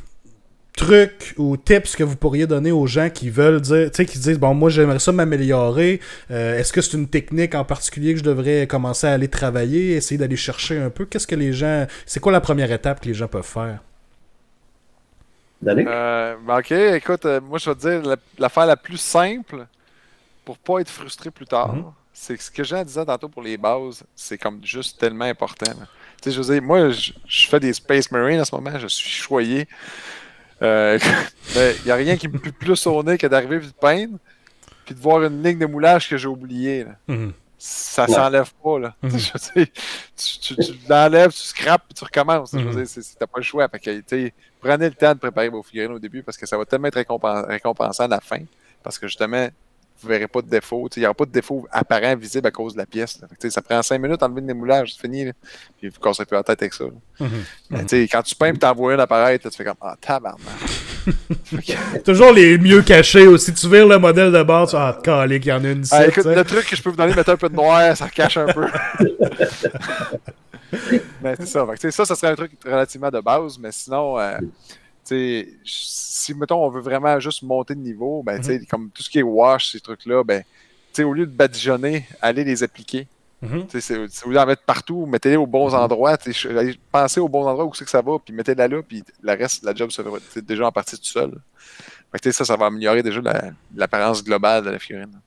trucs ou tips que vous pourriez donner aux gens qui veulent dire, tu sais, qui disent, bon, moi, j'aimerais ça m'améliorer. Est-ce que c'est une technique en particulier que je devrais commencer à aller travailler, essayer d'aller chercher un peu? Qu'est-ce que les gens... C'est quoi la première étape que les gens peuvent faire? Danick? OK, écoute, moi, je vais te dire, l'affaire la plus simple pour pas être frustré plus tard, c'est que ce que Jean disait tantôt pour les bases, c'est comme juste tellement important. Tu sais, je veux dire, moi, je fais des Space Marines en ce moment, je suis choyé. Il n'y a rien qui me pue plus au nez que d'arriver et de peindre, puis de voir une ligne de moulage que j'ai oubliée. ça s'enlève pas, là. Tu l'enlèves, tu scrapes, puis tu recommences. Je veux dire, t'as pas le choix. Fait que, prenez le temps de préparer vos figurines au début parce que ça va tellement être récompensant à la fin. Parce que justement, vous verrez pas de défaut. Il n'y aura pas de défaut apparent, visible à cause de la pièce. Fait que, ça prend 5 minutes à enlever le démoulage, c'est fini. Là. Puis vous ne casserez plus la tête avec ça. Mais, quand tu peins et t'envoies un appareil, tu fais comme tabarnak. Toujours les mieux cachés aussi. Tu vires le modèle de base, calique, il y en a une ici. Écoute, le truc que je peux vous donner, mettre un peu de noir, ça cache un peu. Mais c'est ça. Fait que, ça serait un truc relativement de base, mais sinon, si, mettons, on veut vraiment juste monter de niveau, ben, comme tout ce qui est wash, ces trucs-là, ben, au lieu de badigeonner, allez les appliquer. Si vous voulez en mettre partout, mettez-les aux bons endroits. Pensez aux bons endroits où c'est que ça va, puis mettez-la là, puis le reste, la job se fait déjà en partie tout seul. Fait que, ça va améliorer déjà l'apparence globale de la figurine.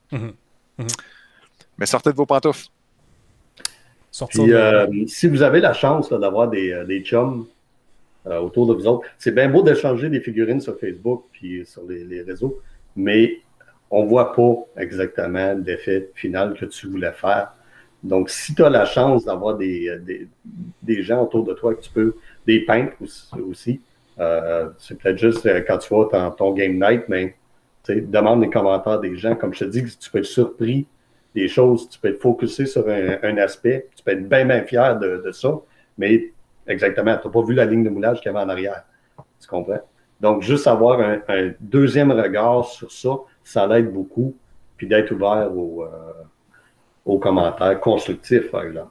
Mais sortez de vos pantoufles. Puis, si vous avez la chance d'avoir des chums autour de vous autres, c'est bien beau d'échanger des figurines sur Facebook puis sur les réseaux, mais on ne voit pas exactement l'effet final que tu voulais faire. Donc, si tu as la chance d'avoir des gens autour de toi que tu peux, des peintres aussi, c'est peut-être juste quand tu vas dans ton game night, mais demande les commentaires des gens. Comme je te dis, tu peux être surpris des choses, tu peux être focusé sur un aspect, tu peux être bien fier de ça, mais exactement, tu n'as pas vu la ligne de moulage qu'il y avait en arrière. Tu comprends? Donc, juste avoir un deuxième regard sur ça, ça l'aide beaucoup, puis d'être ouvert aux commentaires constructifs, par exemple.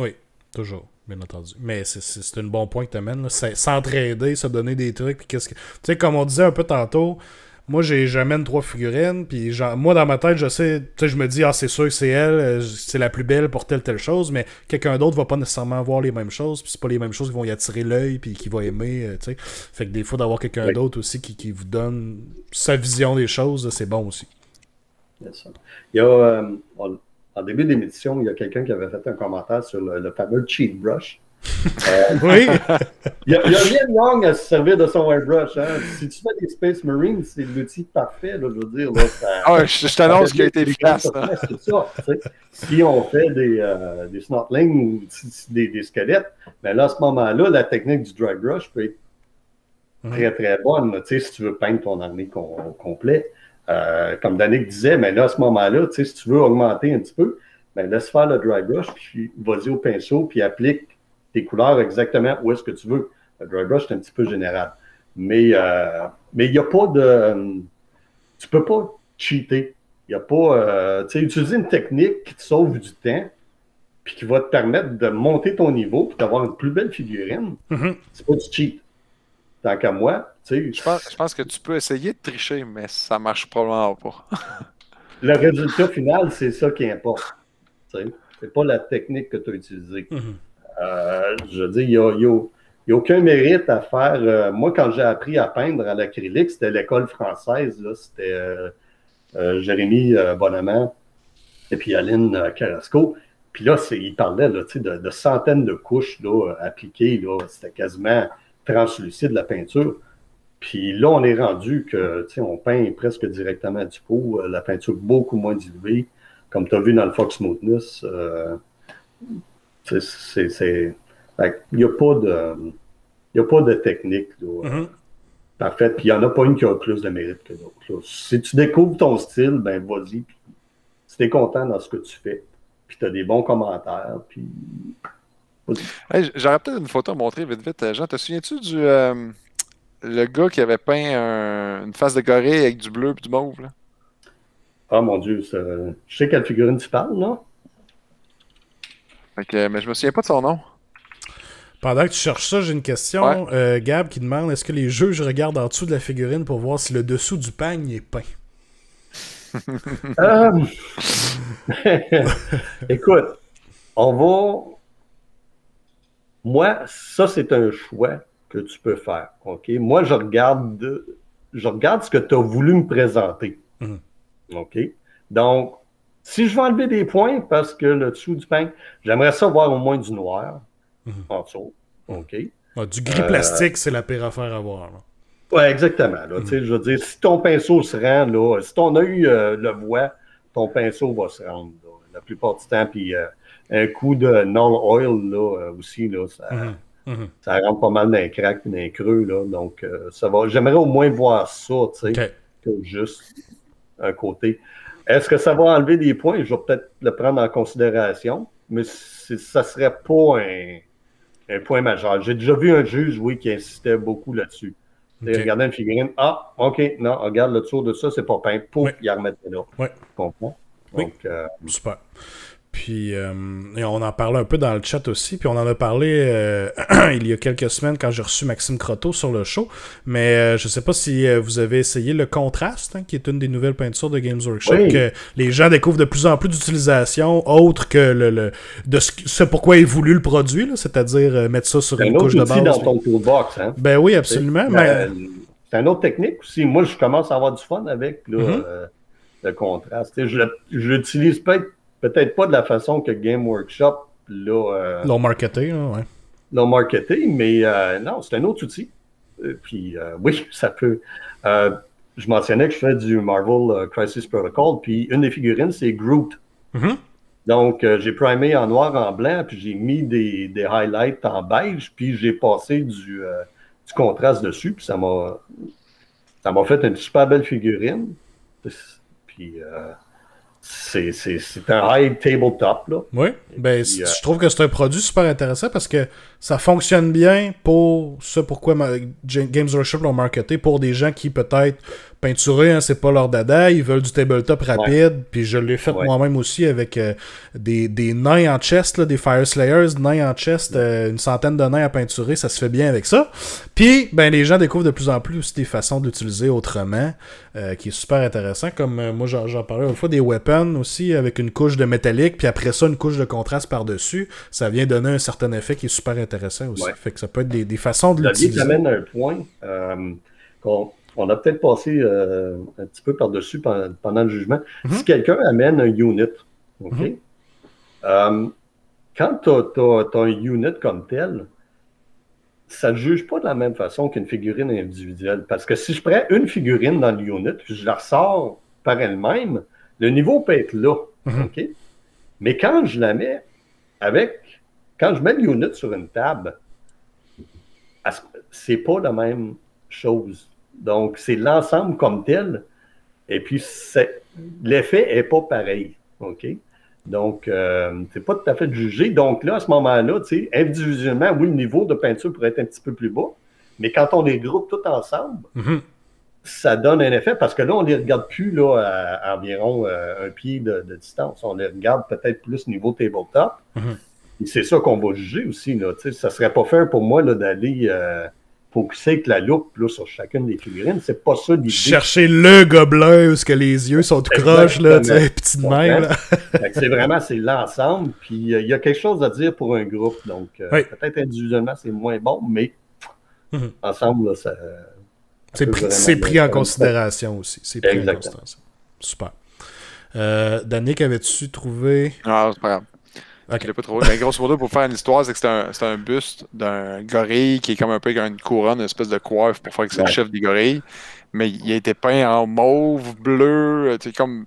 Oui, toujours, bien entendu. Mais c'est un bon point que tu amènes. S'entraider, se donner des trucs. Puis qu'est-ce que... Tu sais, comme on disait un peu tantôt, moi, j'amène 3 figurines. Puis moi, dans ma tête, je sais, tu sais, je me dis, c'est sûr que c'est elle, c'est la plus belle pour telle chose. Mais quelqu'un d'autre va pas nécessairement voir les mêmes choses. Puis c'est pas les mêmes choses qui vont y attirer l'œil. Puis qui va aimer, tu sais. Fait que des fois, d'avoir quelqu'un d'autre aussi qui vous donne sa vision des choses, c'est bon aussi. Yes. Il y a... En début d'émission, il y a quelqu'un qui avait fait un commentaire sur le fameux cheat brush. Oui! Il y a rien de wrong à se servir de son airbrush. Hein. Si tu fais des Space Marines, c'est l'outil parfait, là, je veux dire. Là, je t'annonce qu'il a été efficace. C'est ça. Si on fait des snortlings ou des squelettes, ben là, à ce moment-là, la technique du dry brush peut être très bonne. Là, si tu veux peindre ton armée complet. Comme Danick disait, mais là, à ce moment-là, si tu veux augmenter un petit peu, ben, laisse faire le dry brush, puis vas-y au pinceau, puis applique tes couleurs exactement où est-ce que tu veux. Le dry brush, c'est un petit peu général. Mais il n'y a pas de... Tu peux pas cheater. Il n'y a pas... utiliser une technique qui te sauve du temps, puis qui va te permettre de monter ton niveau, puis d'avoir une plus belle figurine. C'est pas du cheat. Tant qu'à moi, je pense que tu peux essayer de tricher, mais ça marche probablement pas. Le résultat final, c'est ça qui importe. C'est pas la technique que tu as utilisée. Je veux dire, il n'y a aucun mérite à faire. Moi, quand j'ai appris à peindre à l'acrylique, c'était l'école française. C'était Jérémy Bonamant et puis Aline Carrasco. Puis là, il parlait là, de centaines de couches là, appliquées. C'était quasiment translucide la peinture. Puis là, on est rendu que, on peint presque directement du pot, la peinture beaucoup moins diluée, comme tu as vu dans le Fox Smoothness. Il n'y a pas de technique parfaite, puis il n'y en a pas une qui a plus de mérite que d'autres. Si tu découvres ton style, ben vas-y, puis si tu es content dans ce que tu fais, puis tu as des bons commentaires, puis... Hey, j'aurais peut-être une photo à montrer vite. Jean, te souviens-tu du le gars qui avait peint une face de gorille avec du bleu et du mauve? Là? Ah mon Dieu, je sais quelle figurine tu parles, non? Mais je me souviens pas de son nom. Pendant que tu cherches ça, j'ai une question. Ouais. Gab qui demande, est-ce que les juges regardent en dessous de la figurine pour voir si le dessous du pagne est peint? Écoute, on va... Moi, ça, c'est un choix que tu peux faire. OK? Moi, je regarde ce que tu as voulu me présenter. OK? Donc, si je veux enlever des points parce que le dessous du pain, j'aimerais ça voir au moins du noir en dessous. OK? Du gris plastique, c'est la pire affaire à voir. Oui, exactement. Là, je veux dire, si ton pinceau se rend, là, si ton œil le voit, ton pinceau va se rendre. Là. la plupart du temps. Puis un coup de null oil là, aussi, là, ça rentre pas mal dans les cracks et dans les creux. Là, donc, ça va. J'aimerais au moins voir ça, tu sais, que juste un côté. Est-ce que ça va enlever des points? Je vais peut-être le prendre en considération, mais ça serait pas un point majeur. J'ai déjà vu un juge, oui, qui insistait beaucoup là-dessus. Regarder une figurine, OK, non, regarde le tour de ça, c'est pas peint. Pouf, il remettait là. Oui. Comprends? Donc, super. Puis, et on en parlait un peu dans le chat aussi, puis on en a parlé il y a quelques semaines quand j'ai reçu Maxime Croteau sur le show, mais je sais pas si vous avez essayé le contraste, qui est une des nouvelles peintures de Games Workshop, que les gens découvrent de plus en plus d'utilisation, autre que ce pourquoi ils voulu le produit, c'est-à-dire mettre ça sur une couche de base. C'est un autre outil dans ton toolbox, hein? Ben oui, absolument. C'est une autre technique aussi. Moi, je commence à avoir du fun avec le contraste. Je l'utilise peut-être pas de la façon que Game Workshop l'ont marketé, ouais. L'ont marketé, mais non, c'est un autre outil. Puis oui, ça peut. Je mentionnais que je fais du Marvel Crisis Protocol, puis une des figurines, c'est Groot. Donc, j'ai primé en noir, en blanc, puis j'ai mis des highlights en beige, puis j'ai passé du contraste dessus, puis ça m'a fait une super belle figurine. Puis c'est un high tabletop, là. Oui, ben, puis, je trouve que c'est un produit super intéressant parce que ça fonctionne bien pour ce pourquoi Games Workshop l'ont marketé, pour des gens qui peut-être peinturer, c'est pas leur dada, ils veulent du tabletop rapide, puis je l'ai fait moi-même aussi avec des nains en chest, là, des Fire Slayers, nains en chest, une centaine de nains à peinturer, ça se fait bien avec ça. Puis, ben, les gens découvrent de plus en plus aussi des façons d'utiliser autrement, qui est super intéressant, comme moi j'en parlais une fois, des weapons aussi, avec une couche de métallique, puis après ça, une couche de contraste par-dessus, ça vient donner un certain effet qui est super intéressant aussi. Fait que ça peut être des façons de l'utiliser. Ça amène un point qu'on a peut-être passé un petit peu par-dessus pendant le jugement. Si quelqu'un amène un unit, OK? Quand tu as un unit comme tel, ça ne juge pas de la même façon qu'une figurine individuelle. Parce que si je prends une figurine dans le unit, puis je la ressors par elle-même, le niveau peut être là. OK? Mais quand je la mets quand je mets le unit sur une table, c'est pas la même chose. Donc, c'est l'ensemble comme tel. Et puis, l'effet n'est pas pareil. OK? Donc, c'est pas tout à fait jugé. Donc là, à ce moment-là, tu sais, individuellement, oui, le niveau de peinture pourrait être un petit peu plus bas. Mais quand on les groupe tous ensemble, ça donne un effet. Parce que là, on ne les regarde plus là, à environ un pied de distance. On les regarde peut-être plus niveau tabletop. Et c'est ça qu'on va juger aussi. Là, tu sais, ça ne serait pas fair pour moi là, d'aller focuser avec la loupe là, sur chacune des figurines. C'est pas ça l'idée. Chercher le gobelin où ce que les yeux sont tout croches, là, tu sais, petite main. C'est vraiment, c'est l'ensemble. Puis il y a quelque chose à dire pour un groupe. Donc, peut-être individuellement, c'est moins bon, mais ensemble, là, ça. C'est pris en considération aussi. C'est pris en considération. Super. Danick, avais-tu trouvé. Non, c'est pas grave. Okay. Je l'ai pas trouvé. Mais grosso modo, pour faire une histoire, c'est que c'est un buste d'un gorille qui est comme un peu comme une couronne, une espèce de coiffe pour faire que c'est le chef des gorilles. Mais il a été peint en mauve, bleu, tu sais, comme.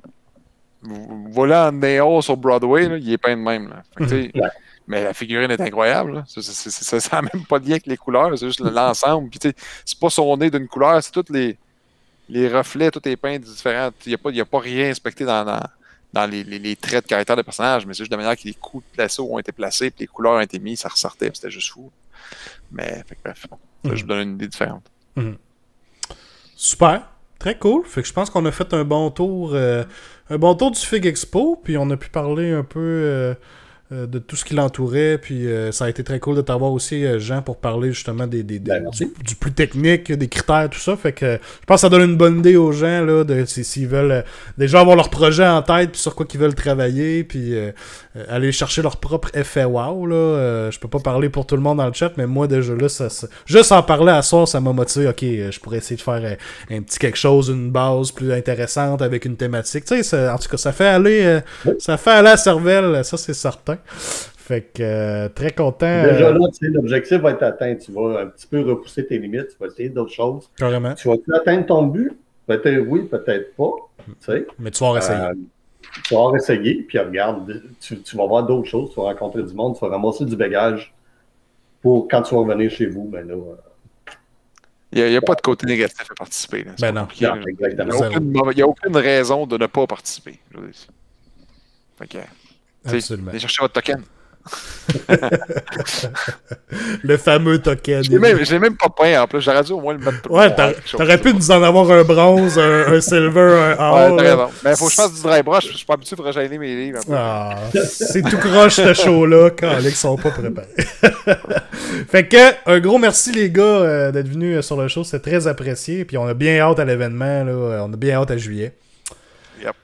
Voilà en néon sur Broadway, là, il est peint de même. Là. Fait que, mais la figurine est incroyable. Ça n'a même pas de lien avec les couleurs, c'est juste l'ensemble. Puis, c'est pas son nez d'une couleur, c'est tous les reflets, tout est peint différent. Il n'y a pas rien inspecté dans les traits de caractère des personnages, mais c'est juste de la manière que les coups de lasso ont été placés, puis les couleurs ont été mises, ça ressortait, puis c'était juste fou. Mais, bref, ça, je vous donne une idée différente. Super, très cool. Fait que je pense qu'on a fait un bon tour du Fig Expo, puis on a pu parler un peu de tout ce qui l'entourait, puis ça a été très cool de t'avoir aussi, Jean, pour parler justement du plus technique, des critères, tout ça. Fait que je pense que ça donne une bonne idée aux gens là, s'ils veulent déjà avoir leur projet en tête, puis sur quoi qu'ils veulent travailler, puis aller chercher leur propre effet wow. Là. Je peux pas parler pour tout le monde dans le chat, mais moi déjà là, juste en parler à soir, ça m'a motivé. Ok, je pourrais essayer de faire un petit quelque chose, une base plus intéressante avec une thématique. Tu sais, en tout cas, ça fait aller à cervelle, ça c'est certain. Fait que très content. Déjà là, tu sais, l'objectif va être atteint. Tu vas un petit peu repousser tes limites, tu vas essayer d'autres choses. Carrément. Tu vas atteindre ton but? Peut-être oui, peut-être pas. Tu sais. Mais tu vas en essayer. tu vas essayer, puis regarde, tu vas voir d'autres choses, tu vas rencontrer du monde, tu vas ramasser du bagage pour quand tu vas revenir chez vous, ben là. Il n'y a pas de côté négatif à participer. Là. Ben non. Il n'y a aucune raison de ne pas participer. Fait que, absolument. Allez chercher votre token. Le fameux token. Je l'ai même pas peint en plus. J'aurais dû au moins le mettre. Ouais, t'aurais pu nous en avoir un bronze, un silver, un or. Ouais, t'as raison. Mais il faut que je fasse du dry brush. Je suis pas habitué de regagner mes livres. Ah, c'est tout croche ce show-là quand les sont pas préparés. Fait que, un gros merci les gars d'être venus sur le show. C'est très apprécié. Puis on a bien hâte à l'événement. Là. On a bien hâte à juillet. Yep.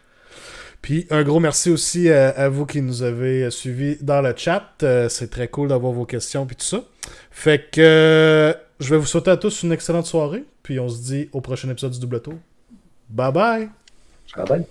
Puis un gros merci aussi à vous qui nous avez suivis dans le chat. C'est très cool d'avoir vos questions puis tout ça. Fait que je vais vous souhaiter à tous une excellente soirée. Puis on se dit au prochain épisode du Double Tour. Bye bye! Bye bye!